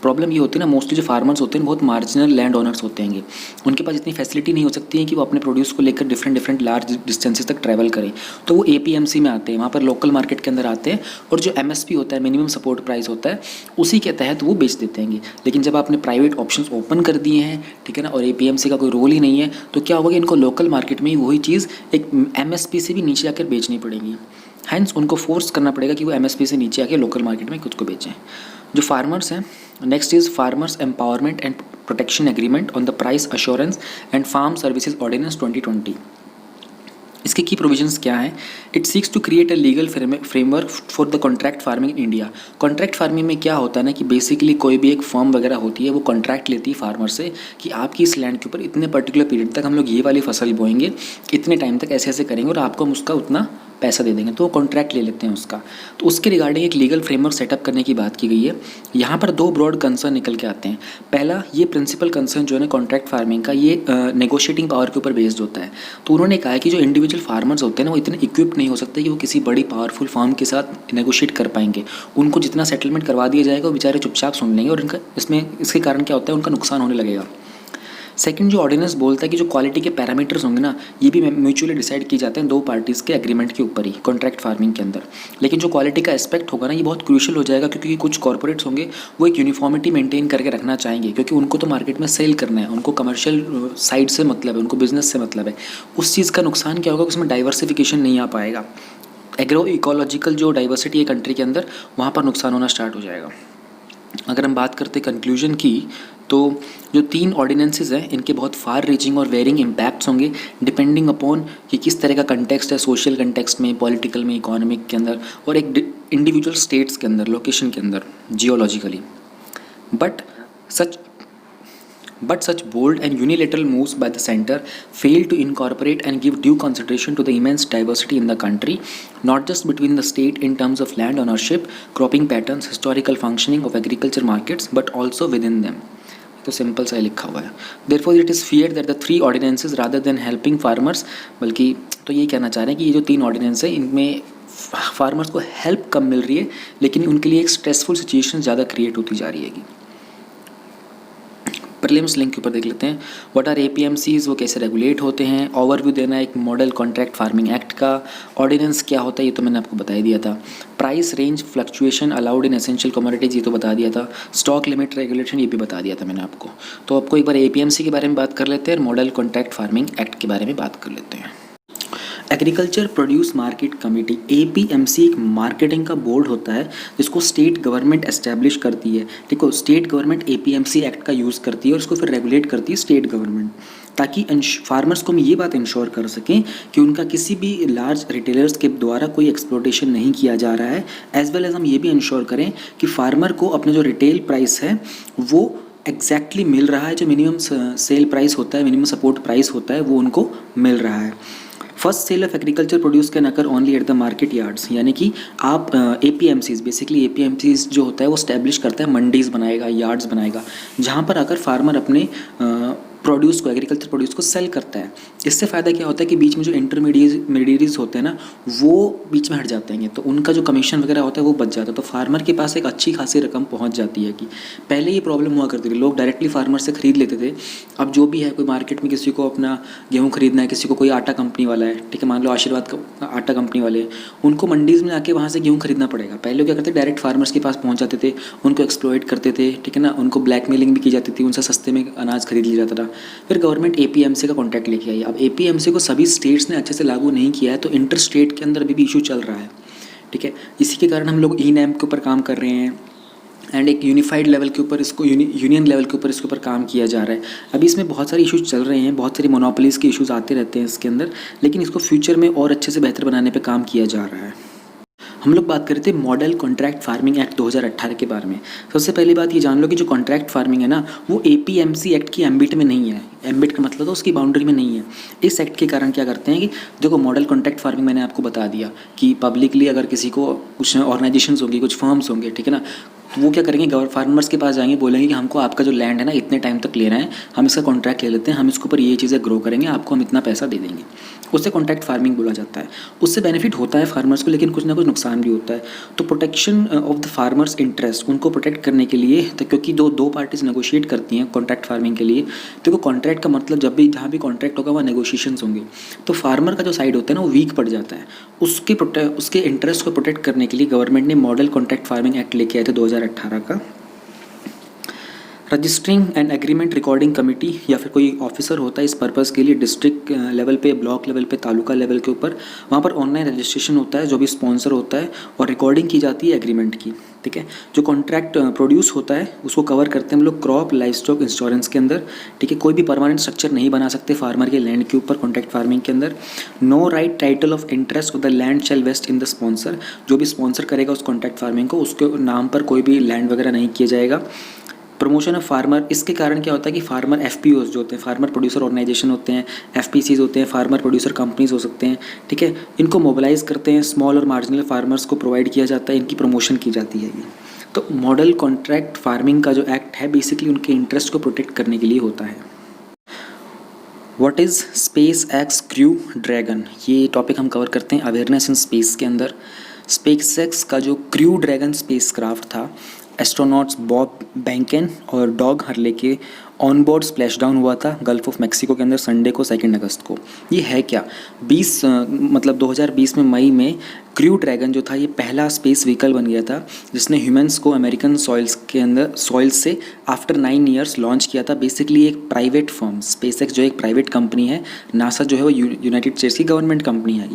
प्रॉब्लम ये होती है ना, मोस्टली जो फार्मर्स होते हैं बहुत मार्जिनल लैंड ओनर्स होते हैं, उनके पास इतनी फैसिलिटी नहीं हो सकती है कि वो अपने प्रोड्यूस को लेकर डिफरेंट लार्ज डिस्टेंसेस तक ट्रैवल करें, तो वो APMC में आते हैं, वहाँ पर लोकल मार्केट के अंदर आते हैं और जो MSP होता है, मिनिमम सपोर्ट प्राइस होता है, उसी के तहत वो बेच देते हैं। लेकिन जब आपने प्राइवेट ऑप्शंस ओपन कर दिए हैं, ठीक है ना, और APMC का कोई रोल ही नहीं है, तो क्या होगा कि इनको लोकल मार्केट में ही वही चीज़ एक MSP से भी नीचे आकर बेचनी पड़ेगी। हैंस उनको फोर्स करना पड़ेगा कि वो MSP से नीचे आके लोकल मार्केट में खुद को बेचें। जो फार्मर्स हैं, next is farmers empowerment and protection agreement on the price assurance and farm services ordinance 2020। इसके की प्रोविजंस क्या हैं? It seeks to create a legal framework for the contract farming in India. Contract farming में क्या होता है ना कि बेसिकली कोई भी एक फर्म वगैरह होती है वो कॉन्ट्रैक्ट लेती है फार्मर से कि आपकी इस लैंड के ऊपर इतने पर्टिकुलर पीरियड तक हम लोग ये वाली फसल बोएंगे, इतने टाइम तक ऐसे ऐसे करेंगे और आपको हम उसका उतना पैसा दे देंगे, तो वो कॉन्ट्रैक्ट ले लेते हैं उसका। तो उसके रिगार्डिंग एक लीगल फ्रेमवर्क सेटअप करने की बात की गई है। यहाँ पर दो ब्रॉड कंसर्न निकल के आते हैं। पहला, ये प्रिंसिपल कंसर्न जो है ना कॉन्ट्रैक्ट फार्मिंग का, ये नेगोशिएटिंग पावर के ऊपर बेस्ड होता है। तो उन्होंने कहा है कि जो इंडिविजुअल फार्मर्स होते हैं ना वो इतने इक्विप्ड नहीं हो सकते कि वो किसी बड़ी पावरफुल फर्म के साथ नेगोशिएट कर पाएंगे। उनको जितना सेटलमेंट करवा दिया जाएगा वो बेचारे चुपचाप सुन लेंगे और इसके कारण क्या होता है, उनका नुकसान होने लगेगा। सेकंड, जो ऑर्डिनेंस बोलता है कि जो क्वालिटी के पैरामीटर्स होंगे ना ये भी म्यूचुअली डिसाइड किए जाते हैं दो पार्टीज़ के एग्रीमेंट के ऊपर ही कॉन्ट्रैक्ट फार्मिंग के अंदर। लेकिन जो क्वालिटी का एस्पेक्ट होगा ना ये बहुत क्रूशियल हो जाएगा, क्योंकि कुछ कॉर्पोरेट्स होंगे वो एक यूनिफॉर्मिटी मेंटेन करके रखना चाहेंगे, क्योंकि उनको तो मार्केट में सेल करना है, उनको कमर्शियल साइड से मतलब है, उनको बिजनेस से मतलब है। उस चीज़ का नुकसान क्या होगा, उसमें डाइवर्सिफिकेशन नहीं आ पाएगा। एग्रो इकोलॉजिकल जो डाइवर्सिटी है कंट्री के अंदर, वहाँ पर नुकसान होना स्टार्ट हो जाएगा। अगर हम बात करते कंक्लूजन की, तो जो 3 ऑर्डिनेंसेस हैं इनके बहुत फार रीचिंग और वेरिंग इम्पैक्ट्स होंगे डिपेंडिंग अपॉन कि किस तरह का कंटेक्स्ट है, सोशल कंटेक्स्ट में, पॉलिटिकल में, इकोनॉमिक के अंदर और एक इंडिविजुअल स्टेट्स के अंदर, लोकेशन के अंदर, geologically. But such bold and unilateral moves by the center fail to incorporate and give due consideration to the immense diversity in the country, not just between the state in terms of land ownership, cropping patterns, historical functioning of agriculture markets, but also within them. तो simple सा लिखा हुआ है। Therefore it is feared that the 3 ordinances rather than helping farmers, बल्कि तो ये कहना चाह रहे हैं कि ये जो 3 ऑर्डिनेंस है इनमें फार्मर्स को हेल्प कम मिल रही है, लेकिन उनके लिए एक स्ट्रेसफुल सिचुएशन ज़्यादा क्रिएट होती जा रही है। प्रीलिम्स लिंक के ऊपर देख लेते हैं। व्हाट आर APMCs, वो कैसे रेगुलेट होते हैं, ओवरव्यू देना एक मॉडल कॉन्ट्रैक्ट फार्मिंग एक्ट का, ऑर्डिनेंस क्या होता है ये तो मैंने आपको बता ही दिया था, price range fluctuation allowed in essential commodities ये तो बता दिया था, स्टॉक लिमिट रेगुलेशन ये भी बता दिया था मैंने आपको। तो आपको एक बार APMC के बारे में बात कर लेते हैं और मॉडल कॉन्ट्रैक्ट फार्मिंग एक्ट के बारे में बात कर लेते हैं। Agriculture produce market committee APMC एक मार्केटिंग का बोर्ड होता है जिसको स्टेट गवर्नमेंट एस्टैब्लिश करती है। देखो स्टेट गवर्नमेंट APMC एक्ट का यूज़ करती है और उसको फिर रेगुलेट करती है स्टेट गवर्नमेंट। ताकि फार्मर्स को हम ये बात इंश्योर कर सकें कि उनका किसी भी लार्ज रिटेलर्स के द्वारा कोई एक्सप्लॉयटेशन नहीं किया जा रहा है, एज वेल एज हम ये भी इंश्योर करें कि फार्मर को अपने जो रिटेल प्राइस है वो एग्जैक्टली मिल रहा है, जो मिनिमम सेल प्राइस होता है, मिनिमम सपोर्ट प्राइस होता है, वो उनको मिल रहा है। First sale of agriculture produce can occur only at the market yards, यानी कि आप APMCs, बेसिकली APMCs जो होता है वो स्टैब्लिश करता है, मंडीज़ बनाएगा, यार्ड्स बनाएगा, जहाँ पर आकर फार्मर अपने प्रोड्यूस को, एग्रीकल्चर प्रोड्यूस को सेल करता है। इससे फ़ायदा क्या होता है कि बीच में जो इंटरमीडिएट्स होते हैं ना, वो बीच में हट जाते हैं, तो उनका जो कमीशन वगैरह होता है वो बच जाता है, तो फार्मर के पास एक अच्छी खासी रकम पहुंच जाती है। कि पहले ये प्रॉब्लम हुआ करती थी, लोग डायरेक्टली फार्मर से ख़रीद लेते थे। अब जो भी है, कोई मार्केट में किसी को अपना गेहूँ खरीदना है, किसी को कोई आटा कंपनी वाला है, ठीक है, मान लो आशीर्वाद का आटा कंपनी वाले, उनको मंडीज़ में आके वहाँ से गेहूँ खरीदना पड़ेगा। पहले क्या करते, डायरेक्ट फार्मर्स के पास पहुँच जाते थे, उनको एक्सप्लॉइट करते थे, ठीक है ना, उनको ब्लैकमेलिंग भी की जाती थी, उनसे सस्ते में अनाज खरीद लिया जाता था। फिर गवर्नमेंट APMC का कॉन्ट्रैक्ट लेके आई। अब APMC को सभी स्टेट्स ने अच्छे से लागू नहीं किया है, तो इंटर स्टेट के अंदर भी इशू चल रहा है, ठीक है। इसी के कारण हम लोग E-NAM के ऊपर काम कर रहे हैं एंड एक यूनिफाइड लेवल के ऊपर इसको, यूनियन लेवल के ऊपर इसके ऊपर काम किया जा रहा है। अभी इसमें बहुत सारे इश्यूज चल रहे हैं, बहुत सारी मोनोपोलीज़ के इश्यूज आते रहते हैं इसके अंदर, लेकिन इसको फ्यूचर में और अच्छे से बेहतर बनाने पर काम किया जा रहा है। हम लोग बात कर रहे थे मॉडल कॉन्ट्रैक्ट फार्मिंग एक्ट 2018 के बारे में। सबसे पहली बात ये जान लो कि जो कॉन्ट्रैक्ट फार्मिंग है ना, वो APMC एक्ट की एम्बिट में नहीं है। एम्बिट का मतलब तो उसकी बाउंड्री में नहीं है। इस एक्ट के कारण क्या करते हैं कि देखो, मॉडल कॉन्ट्रैक्ट फार्मिंग मैंने आपको बता दिया कि पब्लिकली अगर किसी को कुछ ऑर्गेनाइजेशंस होंगी, कुछ फर्म्स होंगे, ठीक है ना, तो वो क्या करेंगे, फार्मर्स के पास जाएंगे, बोलेंगे कि हमको आपका जो लैंड है ना इतने टाइम तक लेना है, हम इसका कॉन्ट्रैक्ट ले लेते हैं, हम इसके ऊपर ये चीज़ें ग्रो करेंगे, आपको हम इतना पैसा दे देंगे। उससे कॉन्ट्रैक्ट फार्मिंग बोला जाता है। उससे बेनिफिट होता है फार्मर्स को, लेकिन कुछ ना कुछ नुकसान भी होता है। तो protection of the farmers interest, उनको प्रोटेक्ट करने के लिए, तो क्योंकि दो पार्टीज नेगोशिएट करती हैं कॉन्ट्रैक्ट फार्मिंग के लिए, तो कॉन्ट्रैक्ट का मतलब जब भी जहाँ भी कॉन्ट्रैक्ट होगा वहाँ नेगोशिएशंस होंगे, तो फार्मर का जो साइड होता है ना वो वीक पड़ जाता है। उसके इंटरेस्ट को प्रोटेक्ट करने के लिए गवर्नमेंट ने मॉडल कॉन्ट्रैक्ट फार्मिंग एक्ट लेके आए थे 2018 का। Registering and agreement recording committee या फिर कोई ऑफिसर होता है इस पर्पज़ के लिए, डिस्ट्रिक्ट लेवल पे, ब्लॉक लेवल पे, तालुका लेवल के ऊपर, वहाँ पर ऑनलाइन रजिस्ट्रेशन होता है, जो भी स्पॉन्सर होता है, और रिकॉर्डिंग की जाती है एग्रीमेंट की, ठीक है। जो कॉन्ट्रैक्ट प्रोड्यूस होता है उसको कवर करते हैं हम लोग क्रॉप लाइफ स्टॉक इंश्योरेंस के अंदर, ठीक है। कोई भी परमानेंट स्ट्रक्चर नहीं बना सकते फार्मर के लैंड के ऊपर कॉन्ट्रैक्ट फार्मिंग के अंदर। No right title of interest of the land shall vest in the sponsor, जो भी स्पॉन्सर करेगा उस कॉन्ट्रैक्ट फार्मिंग को, उसके नाम पर कोई भी लैंड वगैरह नहीं किया जाएगा। प्रमोशन ऑफ फार्मर, इसके कारण क्या होता है कि फार्मर FPOs जो होते हैं, फार्मर प्रोड्यूसर ऑर्गेनाइजेशन होते हैं, FPCs होते हैं, फार्मर प्रोड्यूसर कंपनीज हो सकते हैं, ठीक है, इनको मोबिलाइज करते हैं, स्मॉल और मार्जिनल फार्मर्स को प्रोवाइड किया जाता है, इनकी प्रमोशन की जाती है ये। तो मॉडल कॉन्ट्रैक्ट फार्मिंग का जो एक्ट है बेसिकली उनके इंटरेस्ट को प्रोटेक्ट करने के लिए होता है। What is SpaceX crew dragon, ये टॉपिक हम कवर करते हैं अवेयरनेस इन स्पेस के अंदर। SpaceX का जो क्रू ड्रैगन स्पेसक्राफ्ट था, एस्ट्रोनॉट्स बॉब बैंकेन और डॉग हर्ले के ऑन बोर्ड स्प्लैश डाउन हुआ था गल्फ ऑफ मैक्सिको के अंदर संडे को 2 अगस्त को। ये है क्या, 2020 में मई में क्रू ड्रैगन जो था ये पहला स्पेस व्हीकल बन गया था जिसने ह्यूमंस को अमेरिकन सॉइल से आफ्टर 9 ईयर्स लॉन्च किया था। बेसिकली एक प्राइवेट फर्म, SpaceX जो एक प्राइवेट कंपनी है, नासा जो है वो यूनाइटेड स्टेट्स की गवर्नमेंट कंपनी है,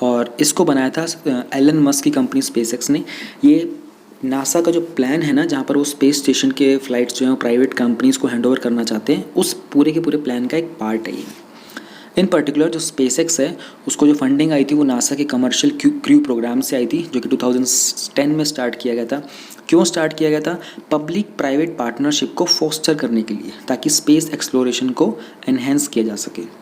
और इसको बनाया था एलन मस्क की कंपनी SpaceX ने। ये नासा का जो प्लान है ना, जहाँ पर वो स्पेस स्टेशन के फ्लाइट्स जो हैं वो प्राइवेट कंपनीज़ को हैंड ओवर करना चाहते हैं, उस पूरे के पूरे प्लान का एक पार्ट है ये। इन पर्टिकुलर जो SpaceX है उसको जो फंडिंग आई थी वो नासा के कमर्शियल क्रू प्रोग्राम से आई थी, जो कि 2010 में स्टार्ट किया गया था। क्यों स्टार्ट किया गया था? पब्लिक प्राइवेट पार्टनरशिप को फोस्टर करने के लिए, ताकि स्पेस एक्सप्लोरेशन को एनहेंस किया जा सके।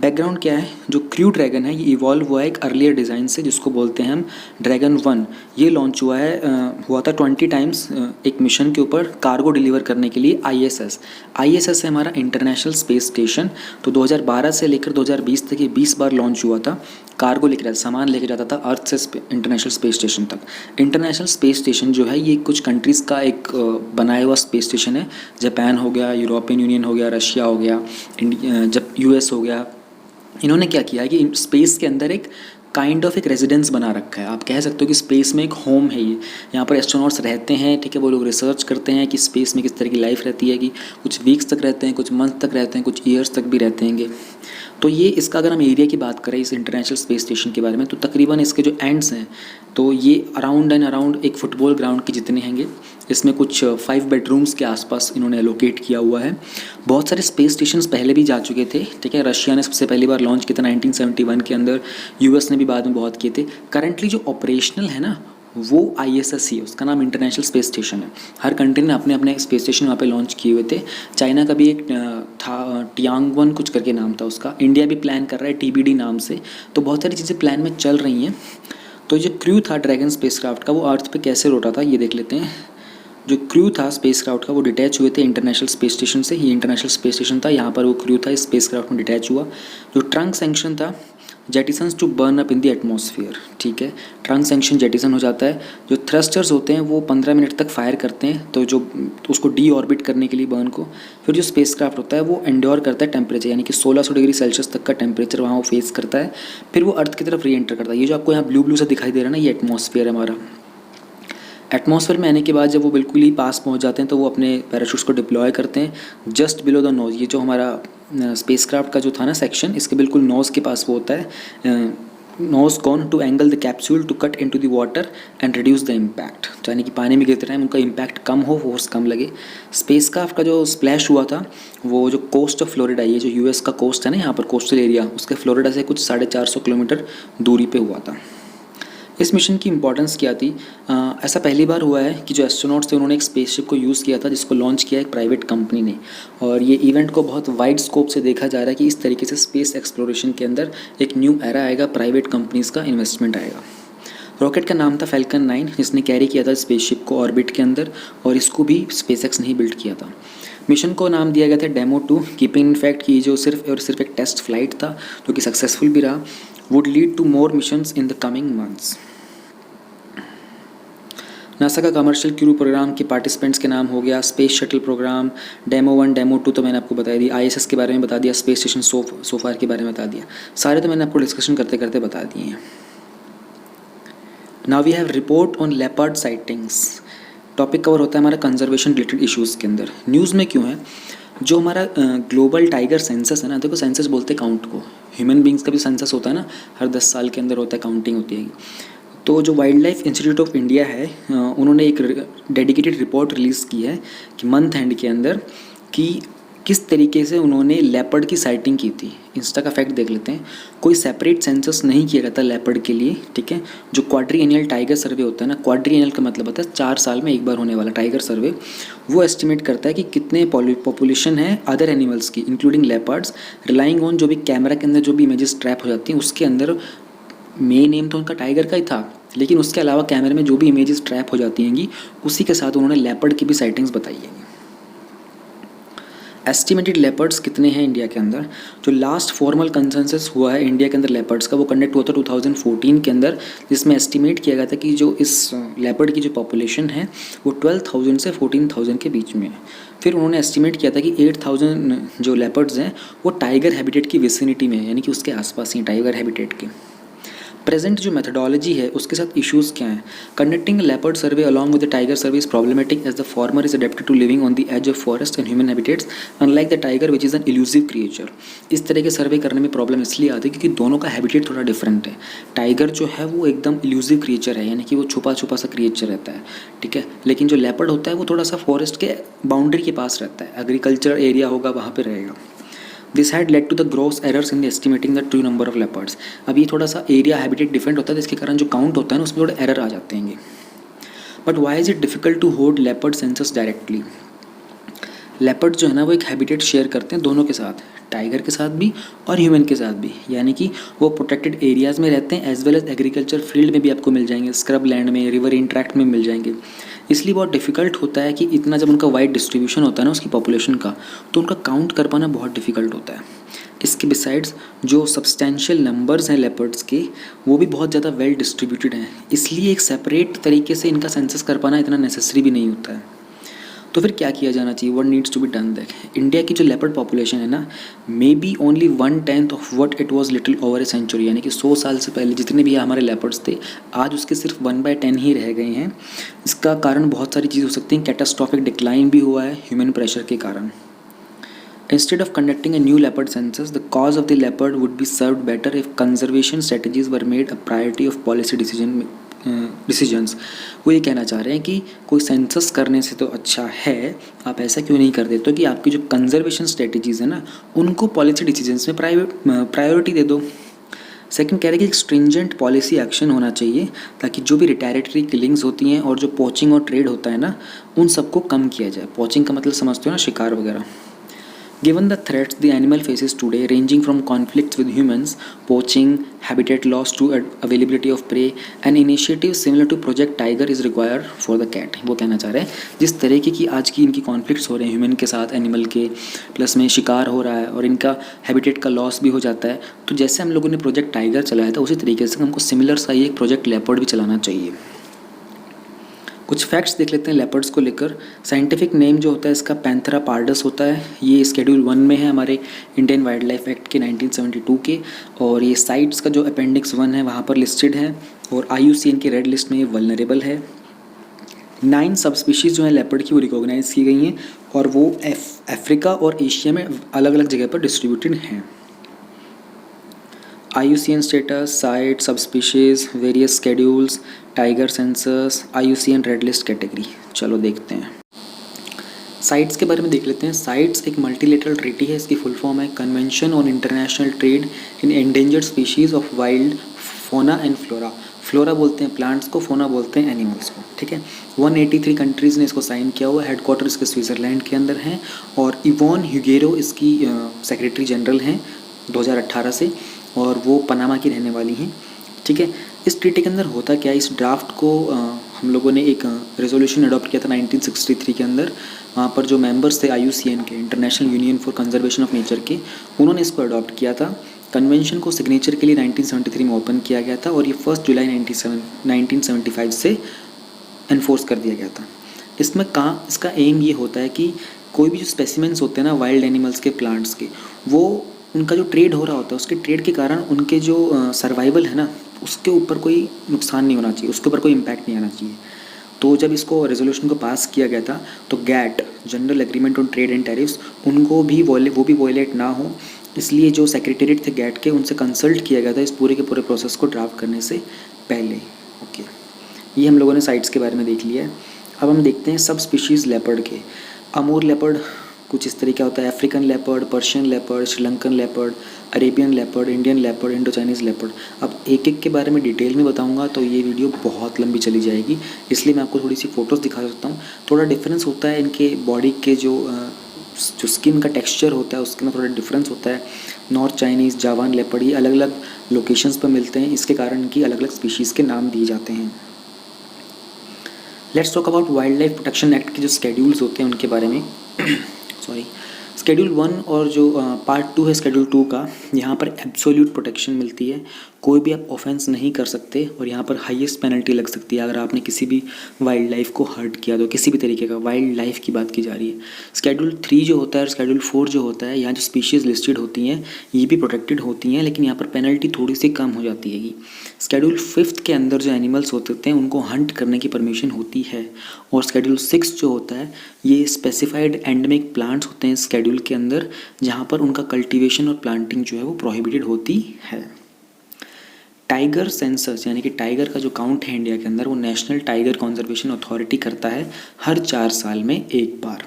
बैकग्राउंड क्या है, जो क्रू ड्रैगन है ये इवॉल्व हुआ है एक अर्लियर डिज़ाइन से जिसको बोलते हैं हम ड्रैगन 1। ये लॉन्च हुआ था 20 टाइम्स एक मिशन के ऊपर कार्गो डिलीवर करने के लिए। ISS है हमारा इंटरनेशनल स्पेस स्टेशन। तो 2012 से लेकर 2020 तक ये 20 बार लॉन्च हुआ था। कार्गो लेकर जाता, सामान लेकर जाता था अर्थ से इंटरनेशनल स्पेस स्टेशन तक। इंटरनेशनल स्पेस स्टेशन जो है ये कुछ कंट्रीज़ का एक बनाया हुआ स्पेस स्टेशन है। जापान हो गया, यूरोपियन यूनियन हो गया, रशिया हो गया, US हो गया। इन्होंने क्या किया है कि स्पेस के अंदर एक काइंड ऑफ एक रेजिडेंस बना रखा है। आप कह सकते हो कि स्पेस में एक होम है ये। यहाँ पर एस्ट्रोनॉट्स रहते हैं, ठीक है। वो लोग रिसर्च करते हैं कि स्पेस में किस तरह की लाइफ रहती है, कि कुछ वीक्स तक रहते हैं, कुछ मंथ तक रहते हैं, कुछ ईयर्स तक भी रहते हैं। तो ये इसका अगर हम एरिया की बात करें इस इंटरनेशनल स्पेस स्टेशन के बारे में, तो तकरीबन इसके जो एंड्स हैं तो ये अराउंड एक फुटबॉल ग्राउंड के जितने हैंगे। इसमें कुछ 5 बेडरूम्स के आसपास इन्होंने एलोकेट किया हुआ है। बहुत सारे स्पेस स्टेशंस पहले भी जा चुके थे, ठीक है। रशिया ने सबसे पहली बार लॉन्च किया था 1971 के अंदर, यूएस ने भी बाद में बहुत किए थे। करंटली जो ऑपरेशनल है ना वो ISS ही है, उसका नाम इंटरनेशनल स्पेस स्टेशन है। हर कंट्री ने अपने अपने स्पेस स्टेशन वहाँ पे लॉन्च किए हुए थे। चाइना का भी एक था, टियांगवन कुछ करके नाम था उसका। इंडिया भी प्लान कर रहा है TBD नाम से। तो बहुत सारी चीज़ें प्लान में चल रही हैं। तो जो क्रू था ड्रैगन स्पेसक्राफ्ट का वो अर्थ पे कैसे लौटा था ये देख लेते हैं। जो क्रू था स्पेसक्राफ्ट का वो डिटैच हुए थे इंटरनेशनल स्पेस स्टेशन से। ये इंटरनेशनल स्पेस स्टेशन था, यहाँ पर वो क्रू था, स्पेसक्राफ्ट में डिटैच हुआ। जो ट्रंक सेक्शन था jettisons to burn up in the atmosphere, ठीक है। ट्रंक सेक्शन जेटिसन हो जाता है। जो थ्रस्टर्स होते हैं वो 15 मिनट तक फायर करते हैं, तो जो उसको डी ऑर्बिट करने के लिए बर्न को। फिर जो स्पेसक्राफ्ट होता है वो एंड्योर करता है टेम्परेचर, यानी कि 1600 डिग्री सेल्सियस तक का टेम्परेचर वहाँ वो फेस करता है। फिर वो अर्थ की तरफ री एंटर करता है। ये जो आपको यहाँ ब्लू ब्लू से दिखाई दे रहा है ना, ये एटमॉस्फेयर है हमारा। एटमॉस्फेयर में आने के बाद जब वो बिल्कुल ही पास पहुंच जाते हैं तो वो अपने पैराशूट्स को डिप्लॉय करते हैं जस्ट बिलो द नोज़। ये जो हमारा स्पेसक्राफ्ट का जो था ना सेक्शन, इसके बिल्कुल नोज़ के पास वो होता है। Nose cone to angle the capsule to cut into the water and reduce the impact, यानी कि पानी में गिरते टाइम उनका इम्पैक्ट कम हो, फोर्स कम लगे। स्पेसक्राफ्ट का जो स्प्लैश हुआ था वो जो कोस्ट ऑफ फ्लोरिडा, ये जो US का कोस्ट है ना यहाँ पर कोस्टल एरिया, उसके फ्लोरिडा से कुछ 450 किलोमीटर दूरी पे हुआ था। इस मिशन की इंपॉर्टेंस क्या थी? ऐसा पहली बार हुआ है कि जो एस्ट्रोनॉट्स थे उन्होंने एक स्पेसशिप को यूज़ किया था जिसको लॉन्च किया एक प्राइवेट कंपनी ने। और ये इवेंट को बहुत वाइड स्कोप से देखा जा रहा है कि इस तरीके से स्पेस एक्सप्लोरेशन के अंदर एक न्यू एरा आएगा, प्राइवेट कंपनीज़ का इन्वेस्टमेंट आएगा। रॉकेट का नाम था फैल्कन 9, जिसने कैरी किया था स्पेसशिप को ऑर्बिट के अंदर, और इसको भी SpaceX ने ही बिल्ड किया था। मिशन को नाम दिया गया था डेमो 2, कीपिंग इन फैक्ट कि जो सिर्फ और सिर्फ एक टेस्ट फ्लाइट था जो कि सक्सेसफुल भी रहा, would lead to more missions in the coming months. NASA का कमर्शियल क्रू प्रोग्राम के पार्टिसिपेंट्स के नाम हो गया space shuttle program, demo 1 demo 2 तो मैंने आपको बता दी, ISS के बारे में बता दिया, स्पेस स्टेशन सोफार के बारे में बता दिया, सारे तो मैंने आपको डिस्कशन करते करते बता दिए हैं। Now we have report on leopard sightings. Topic cover होता है हमारा कंजर्वेशन रिलेटेड इश्यूज़ के अंदर। न्यूज़ में क्यों है? जो हमारा ग्लोबल टाइगर सेंसस है ना, देखो सेंसस बोलते हैं काउंट को, ह्यूमन बींग्स का भी सेंसस होता है ना, हर 10 साल के अंदर होता है, काउंटिंग होती है। तो जो wild life institute of India है उन्होंने एक डेडिकेटेड रिपोर्ट रिलीज़ की है कि मंथ एंड के अंदर कि किस तरीके से उन्होंने लेपर्ड की साइटिंग की थी। इंस्टा का फैक्ट देख लेते हैं। कोई सेपरेट सेंसस नहीं किया गया था लेपर्ड के लिए, ठीक है। जो क्वाड्रीएनियल टाइगर सर्वे होता है ना, क्वाड्रीएनियल का मतलब होता है 4 साल में एक बार होने वाला टाइगर सर्वे, वो एस्टिमेट करता है कि कितने पॉपुलेशन है अदर एनिमल्स की इंक्लूडिंग लेपर्ड्स, रिलाइंग ऑन जो भी कैमरा के अंदर जो भी इमेजेस ट्रैप हो जाती हैं उसके अंदर मेन एम तो उनका टाइगर का ही था, लेकिन उसके अलावा कैमरे में जो भी इमेजेस ट्रैप हो जाती हैं उसी के साथ उन्होंने लेपर्ड की भी साइटिंग्स बताई है। एस्टिमेटेड लेपर्ड्स कितने हैं इंडिया के अंदर? जो लास्ट फॉर्मल कंसेंसस हुआ है इंडिया के अंदर लेपर्ड्स का, वो कंडक्ट हुआ था 2014 के अंदर, जिसमें एस्टिमेट किया गया था कि जो इस लेपर्ड की जो पॉपुलेशन है वो 12,000 से 14,000 के बीच में है। फिर उन्होंने एस्टिमेट किया था कि 8,000 जो लेपर्ड्स हैं वो टाइगर हैबिटेट की विसिनिटी में, यानी कि उसके आसपास ही टाइगर हैबिटेट के। प्रेजेंट जो मेथडोलॉजी है उसके साथ इश्यूज़ क्या हैं? Conducting leopard survey along with the tiger survey is problematic as the former is adapted to living on the edge of forest and human habitats unlike the tiger which is an elusive creature. इस तरह के सर्वे करने में problem इसलिए आती है क्योंकि दोनों का हैबिटेट थोड़ा डिफरेंट है। टाइगर जो है वो एकदम इल्यूसिव क्रिएचर है, यानी कि वो छुपा छुपा सा क्रिएचर रहता है, ठीक है। लेकिन जो लेपर्ड होता है वो थोड़ा सा फॉरेस्ट के बाउंड्री के पास रहता है, एग्रीकल्चर एरिया होगा वहाँ पर रहेगा। This had led to the gross errors in estimating the true number of leopards. अब ये थोड़ा सा एरिया हैबिटेट डिफरेंट होता है, जिसके कारण जो काउंट होता है ना उसमें थोड़े एरर आ जाते हैं। But why is it difficult to hold leopard census directly? Leopard जो है ना वो एक हैबिटेट शेयर करते हैं दोनों के साथ, टाइगर के साथ भी और ह्यूमन के साथ भी, यानी कि वो प्रोटेक्टेड एरियाज़ में रहते हैं as well as agriculture field में भी आपको मिल जाएंगे, स्क्रब लैंड में, रिवर इंट्रैक्ट में मिल जाएंगे। इसलिए बहुत डिफ़िकल्ट होता है कि इतना जब उनका वाइड डिस्ट्रीब्यूशन होता है ना उसकी पॉपुलेशन का, तो उनका काउंट कर पाना बहुत डिफ़िकल्ट होता है। इसके बिसाइड्स जो सब्सटेंशियल नंबर्स हैं लेपर्ड्स के वो भी बहुत ज़्यादा वेल डिस्ट्रीब्यूटेड हैं, इसलिए एक सेपरेट तरीके से इनका सेंसस कर पाना इतना नेसेसरी भी नहीं होता है। तो फिर क्या किया जाना चाहिए? What needs to be done? देख, इंडिया की जो लेपर्ड पॉपुलेशन है ना, maybe only 1/10 of what it was little over a century, यानी कि 100 साल से पहले जितने भी हमारे लेपर्ड्स थे आज उसके सिर्फ 1/10 ही रह गए हैं। इसका कारण बहुत सारी चीज़ हो सकती हैं। कैटास्ट्रॉफिक डिक्लाइन भी हुआ है ह्यूमन प्रेशर के कारण। Instead of conducting a new leopard census, the cause of the leopard would be served better if conservation strategies were made a priority of policy decision decisions. वो ये कहना चाह रहे हैं कि कोई सेंसस करने से तो अच्छा है, आप ऐसा क्यों नहीं कर देते कि आपकी जो कंजर्वेशन स्ट्रेटजीज़ है ना उनको पॉलिसी डिसीजंस में प्रायोरिटी दे दो। सेकंड कह रहे हैं कि एक स्ट्रिंजेंट पॉलिसी एक्शन होना चाहिए ताकि जो भी रिटायरेटरी किलिंग्स होती हैं और जो पोचिंग और ट्रेड होता है ना उन सबको कम किया जाए। पोचिंग का मतलब समझते हो ना, शिकार वगैरह। Given the threats the animal faces today, ranging from conflicts with humans, poaching, habitat loss to availability of prey, an initiative similar to Project Tiger is required for the cat। वो कहना चाह रहे हैं जिस तरीके की आज की इनकी कॉन्फ्लिक्ट्स हो रहे हैं ह्यूमन के साथ, एनिमल के, प्लस में शिकार हो रहा है और इनका हैबिटेट का लॉस भी हो जाता है, तो जैसे हम लोगों ने प्रोजेक्ट टाइगर चलाया था उसी तरीके से हमको सिमिलर सा ही एक प्रोजेक्ट लेपर्ड भी चलाना चाहिए। कुछ फैक्ट्स देख लेते हैं लेपर्ड्स को लेकर। साइंटिफिक नेम जो होता है इसका पैंथेरा पार्डस होता है। ये शेड्यूल 1 में है हमारे इंडियन वाइल्ड लाइफ एक्ट के 1972 के, और ये साइट्स का जो अपेंडिक्स 1 है वहाँ पर लिस्टेड है, और IUCN की रेड लिस्ट में ये वल्नरेबल है। 9 सब स्पीशीज़ जो हैं लेपर्ड की वो रिकॉग्नाइज की गई हैं, और वो अफ्रीका और एशिया में अलग अलग जगह पर डिस्ट्रीब्यूटेड हैं। IUCN स्टेटस, साइट, सब species, various schedules, tiger census, IUCN red list category. चलो देखते हैं, साइट्स के बारे में देख लेते हैं। साइट्स एक मल्टीलेटरल ट्रीटी है, इसकी फुल फॉर्म है convention on international trade in endangered species of wild फोना एंड फ्लोरा। फ्लोरा बोलते हैं प्लांट्स को, फोना बोलते हैं एनिमल्स को, ठीक है। 183 कंट्रीज़ ने इसको साइन किया हुआ है। हेडक्वार्टर इसके स्विट्ज़रलैंड के अंदर हैं, और इवॉन ह्यूगेरो इसकी सेक्रेटरी जनरल हैं 2018 से, और वो पनामा की रहने वाली हैं, ठीक है। इस ट्रीटी के अंदर होता क्या है, इस ड्राफ्ट को हम लोगों ने एक रेजोल्यूशन अडॉप्ट किया था 1963 के अंदर। वहाँ पर जो मेंबर्स थे IUCN के, international union for conservation of nature के, उन्होंने इसको अडॉप्ट किया था। कन्वेंशन को सिग्नेचर के लिए 1973 में ओपन किया गया था, और ये 1 जुलाई 1975 से इन्फोर्स कर दिया गया था। इसमें इसका एम ये होता है कि कोई भी जो स्पेसिमेंट्स होते हैं ना वाइल्ड एनिमल्स के, प्लांट्स के, वो उनका जो ट्रेड हो रहा होता है उसके ट्रेड के कारण उनके जो सर्वाइवल है ना उसके ऊपर कोई नुकसान नहीं होना चाहिए, उसके ऊपर कोई इम्पैक्ट नहीं आना चाहिए। तो जब इसको रेजोल्यूशन को पास किया गया था तो GATT, general agreement on trade and tariffs, उनको भी वो भी वॉयलेट ना हो, इसलिए जो सेक्रेटेरिएट थे GATT के उनसे कंसल्ट किया गया था इस पूरे के पूरे प्रोसेस को ड्राफ्ट करने से पहले। ओके, ये हम लोगों ने साइट्स के बारे में देख लिया है। अब हम देखते हैं सब स्पीशीज़ लेपर्ड के। अमूर लेपर्ड कुछ इस तरीके होता है, African leopard, Persian leopard, Sri Lankan leopard, Arabian leopard, Indian leopard, Indo Chinese leopard. अब एक एक के बारे में डिटेल में बताऊंगा तो ये वीडियो बहुत लंबी चली जाएगी, इसलिए मैं आपको थोड़ी सी फ़ोटोज़ दिखा सकता हूँ। थोड़ा डिफरेंस होता है इनके बॉडी के जो स्किन का टेक्सचर होता है उसके में थोड़ा डिफरेंस होता है। नॉर्थ चाइनीज़, जावान लेपर्ड, ये अलग अलग लोकेशंस पर मिलते हैं, इसके कारण इनकी अलग अलग स्पीशीज़ के नाम दिए जाते हैं। Let's talk about wild life protection act के जो स्केड्यूल्स होते हैं उनके बारे में। सॉरी, शेड्यूल 1 और जो पार्ट 2 है शेड्यूल 2 का, यहाँ पर एब्सोल्यूट प्रोटेक्शन मिलती है। कोई भी आप ऑफेंस नहीं कर सकते, और यहाँ पर हाईएस्ट पेनल्टी लग सकती है अगर आपने किसी भी वाइल्ड लाइफ को हर्ट किया तो, किसी भी तरीके का वाइल्ड लाइफ की बात की जा रही है। शेड्यूल 3 जो होता है और शेड्यूल 4 जो होता है, यहाँ जो स्पीशीज़ लिस्टेड होती हैं ये भी प्रोटेक्टेड होती हैं, लेकिन यहाँ पर पेनल्टी थोड़ी सी कम हो जाती है। शेड्यूल 5 के अंदर जो एनिमल्स होते हैं उनको हंट करने की परमिशन होती है, और शेड्यूल 6 जो होता है ये स्पेसिफाइड एंडेमिक प्लांट्स होते हैं शेड्यूल के अंदर, जहाँ पर उनका कल्टीवेशन और प्लांटिंग जो है वो प्रोहिबिटेड होती है। टाइगर सेंसस यानी कि टाइगर का जो काउंट है इंडिया के अंदर, वो नेशनल टाइगर कंजर्वेशन अथॉरिटी करता है हर 4 साल में एक बार।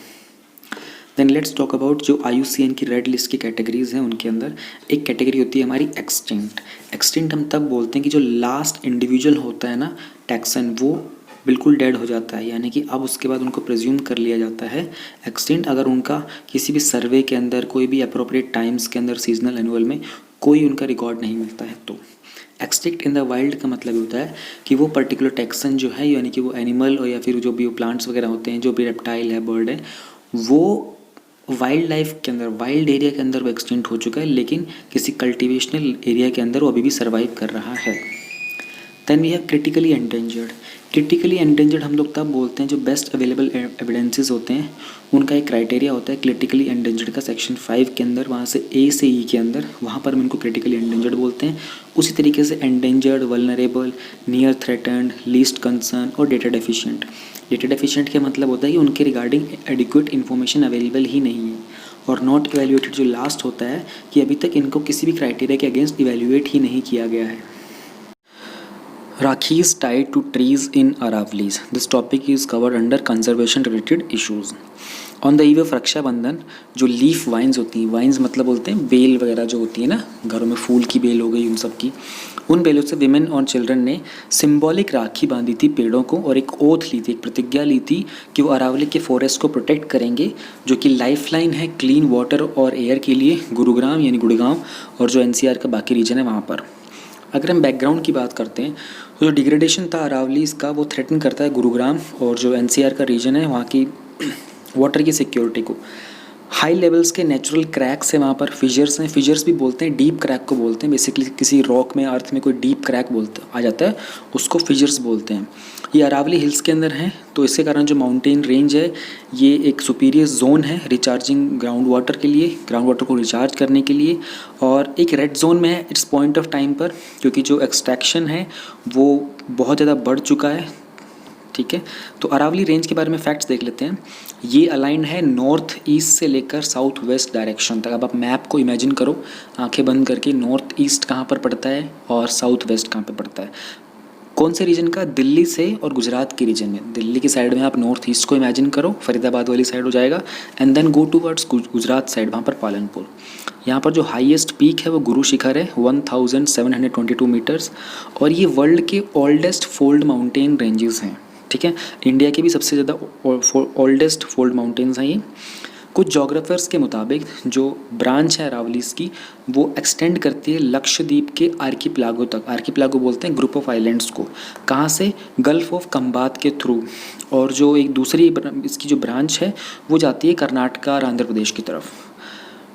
देन लेट्स टॉक अबाउट जो IUCN की रेड लिस्ट की कैटेगरीज हैं उनके अंदर एक कैटेगरी होती है हमारी एक्सटिंक्ट। एक्सटिंक्ट हम तब बोलते हैं कि जो लास्ट इंडिविजुअल होता है ना टैक्सन, वो बिल्कुल डेड हो जाता है, यानी कि अब उसके बाद उनको प्रिज्यूम कर लिया जाता है एक्सटिंक्ट अगर उनका किसी भी सर्वे के अंदर, कोई भी अप्रोप्रिएट टाइम्स के अंदर, सीजनल एनुअल में कोई उनका रिकॉर्ड नहीं मिलता है। तो एक्सटिंक्ट इन द वाइल्ड का मतलब होता है कि वो पर्टिकुलर टैक्सन जो है, यानी कि वो एनिमल और या फिर जो भी प्लांट्स वगैरह होते हैं, जो भी रेप्टाइल है, बर्ड है, वो वाइल्ड लाइफ के अंदर, वाइल्ड एरिया के अंदर वो एक्सटिंक्ट हो चुका है, लेकिन किसी कल्टिवेशनल एरिया के अंदर वो अभी भी सर्वाइव कर रहा है। Then we have critically endangered. Critically endangered हम लोग तब बोलते हैं जो बेस्ट अवेलेबल एविडेंसेस होते हैं उनका एक क्राइटेरिया होता है क्रिटिकली एंडेंजर्ड का, सेक्शन 5 के अंदर, वहाँ से A से E के अंदर, वहाँ पर हम इनको क्रिटिकली एंडेंजर्ड बोलते हैं। उसी तरीके से endangered, vulnerable, near threatened, least concern और डेटा डेफिशिएंट। डेटा डेफिशिएंट का मतलब होता है कि उनके रिगार्डिंग एडिक्वेट इन्फॉर्मेशन अवेलेबल ही नहीं है। और नॉट इवैल्यूएटेड जो लास्ट होता है कि अभी तक इनको किसी भी क्राइटेरिया के अगेंस्ट इवैल्यूएट ही नहीं किया गया है। Rakhi is tied to trees in Aravali's. This topic is covered under conservation related issues. On the eve of Rakshabandhan जो लीफ वाइन्स होती हैं, वाइन्स मतलब बोलते हैं बेल वगैरह जो होती है ना, घरों में फूल की बेल हो गई उन सब की, उन बेलों से विमेन और चिल्ड्रन ने सिंबॉलिक राखी बांधी थी पेड़ों को और एक ओथ ली थी, एक प्रतिज्ञा ली थी कि वो अरावली के फॉरेस्ट को प्रोटेक्ट करेंगे, जो कि लाइफलाइन है क्लीन वाटर और एयर के लिए गुरुग्राम यानी गुड़गांव और जो एनसीआर का बाकी रीजन है वहाँ पर। अगर हम बैकग्राउंड की बात करते हैं तो जो डिग्रेडेशन था अरावली इसका वो थ्रेटन करता है गुरुग्राम और जो एनसीआर का रीजन है वहाँ की वाटर की सिक्योरिटी को। हाई लेवल्स के नेचुरल क्रैक्स है वहाँ पर, फिजर्स हैं, फिजर्स भी बोलते हैं, डीप क्रैक को बोलते हैं। बेसिकली किसी रॉक में अर्थ में कोई डीप क्रैक बोलते आ जाता है उसको फिजर्स बोलते हैं। ये अरावली हिल्स के अंदर है तो इसके कारण जो माउंटेन रेंज है ये एक सुपीरियर जोन है रिचार्जिंग ग्राउंड वाटर के लिए, ग्राउंड वाटर को रिचार्ज करने के लिए, और एक रेड जोन में है इट्स पॉइंट ऑफ टाइम पर, क्योंकि जो एक्सट्रैक्शन है वो बहुत ज़्यादा बढ़ चुका है। ठीक है, तो अरावली रेंज के बारे में फैक्ट्स देख लेते हैं। ये अलाइंड है नॉर्थ ईस्ट से लेकर साउथ वेस्ट डायरेक्शन तक। अब आप मैप को इमेजिन करो आंखें बंद करके, नॉर्थ ईस्ट कहाँ पर पड़ता है और साउथ वेस्ट कहाँ पर पड़ता है, कौन से रीजन का, दिल्ली से और गुजरात के रीजन में। दिल्ली की साइड में आप नॉर्थ ईस्ट को इमेजिन करो, फरीदाबाद वाली साइड हो जाएगा, and then go towards Gujarat side, वहाँ पर पालनपुर। यहाँ पर जो हाईएस्ट पीक है वो गुरु शिखर है 1722 मीटर्स, और ये वर्ल्ड के ओल्डेस्ट फोल्ड माउंटेन रेंजेस हैं। ठीक है, इंडिया के भी सबसे ज़्यादा ओल्डेस्ट फोल्ड माउंटेन्स हैं ये। कुछ जोग्राफर्स के मुताबिक जो ब्रांच है अरावलीज की वो एक्सटेंड करती है लक्षद्वीप के आर्किपिलागो तक। आर्किपिलागो बोलते हैं ग्रुप ऑफ आइलैंड्स को, कहाँ से, गल्फ ऑफ कंबात के थ्रू। और जो एक दूसरी इसकी जो ब्रांच है वो जाती है कर्नाटका और आंध्र प्रदेश की तरफ।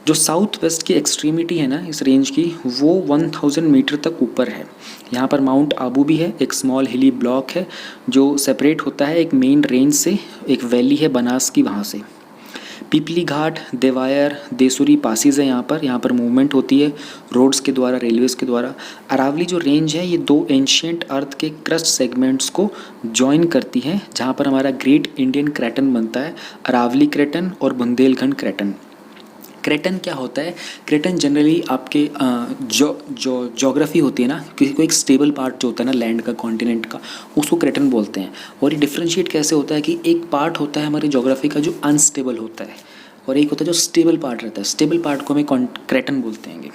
जो साउथ वेस्ट की एक्सट्रीमिटी है ना इस रेंज की वो 1000 मीटर तक ऊपर है। यहाँ पर माउंट आबू भी है, एक स्मॉल हिली ब्लॉक है जो सेपरेट होता है एक मेन रेंज से, एक वैली है बनास की वहाँ से। पिपली घाट, देवायर, देसुरी पासिस है यहाँ पर मूवमेंट होती है रोड्स के द्वारा, रेलवेज के द्वारा। अरावली जो रेंज है ये दो एंशियंट अर्थ के क्रस्ट सेगमेंट्स को जॉइन करती है, जहाँ पर हमारा ग्रेट इंडियन क्रैटन बनता है, अरावली क्रैटन और बुंदेलखंड क्रैटन। क्रेटन क्या होता है, क्रेटन जनरली आपके जो जोग्राफी होती है ना, किसी को एक स्टेबल पार्ट जो होता है ना लैंड का, कॉन्टिनेंट का, उसको क्रेटन बोलते हैं। और ये डिफ्रेंशिएट कैसे होता है कि एक पार्ट होता है हमारी जोग्राफी का जो अनस्टेबल होता है और एक होता है जो स्टेबल पार्ट रहता है। स्टेबल पार्ट को हमें क्रेटन बोलते हैं।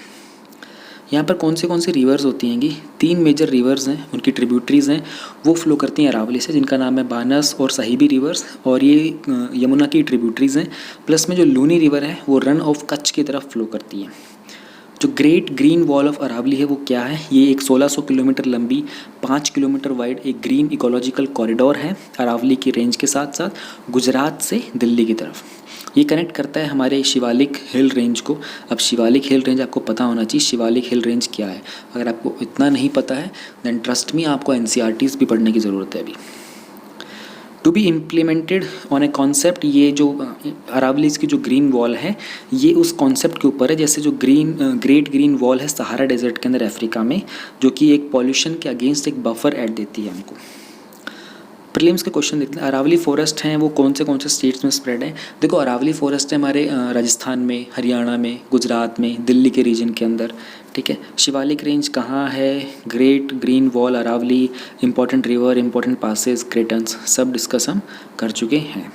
यहाँ पर कौन सी रिवर्स होती हैं? 3 मेजर रिवर्स हैं, उनकी ट्रिब्यूटरीज हैं, वो फ्लो करती हैं अरावली से, जिनका नाम है बानस और साहिबी रिवर्स, और ये यमुना की ट्रिब्यूटरीज हैं। प्लस में जो लूनी रिवर है वो रन ऑफ कच्छ की तरफ फ्लो करती है। जो great green wall of Aravalli है वो क्या है? ये एक 1600 किलोमीटर लंबी 5 किलोमीटर वाइड एक ग्रीन इकोलॉजिकल कॉरिडोर है अरावली की रेंज के साथ साथ गुजरात से दिल्ली की तरफ। ये कनेक्ट करता है हमारे शिवालिक हिल रेंज को। अब शिवालिक हिल रेंज आपको पता होना चाहिए, शिवालिक हिल रेंज क्या है। अगर आपको इतना नहीं पता है देन ट्रस्ट मी आपको NCERTs भी पढ़ने की ज़रूरत है अभी। To be implemented on a concept, ये जो अरावलीज की जो ग्रीन वॉल है ये उस कॉन्सेप्ट के ऊपर है, जैसे जो ग्रेट ग्रीन वॉल है सहारा डेजर्ट के अंदर अफ्रीका में, जो कि एक पॉल्यूशन के अगेंस्ट एक बफर ऐड देती है हमको। प्रीलिम्स के क्वेश्चन देखते हैं। अरावली फॉरेस्ट हैं वो कौन से स्टेट्स में स्प्रेड हैं? देखो अरावली फॉरेस्ट है हमारे राजस्थान में, हरियाणा में, गुजरात में, दिल्ली के रीजन के अंदर। ठीक है, शिवालिक रेंज कहाँ है, great green wall Aravalli, important river, important passes, cratons, सब डिस्कस हम कर चुके हैं।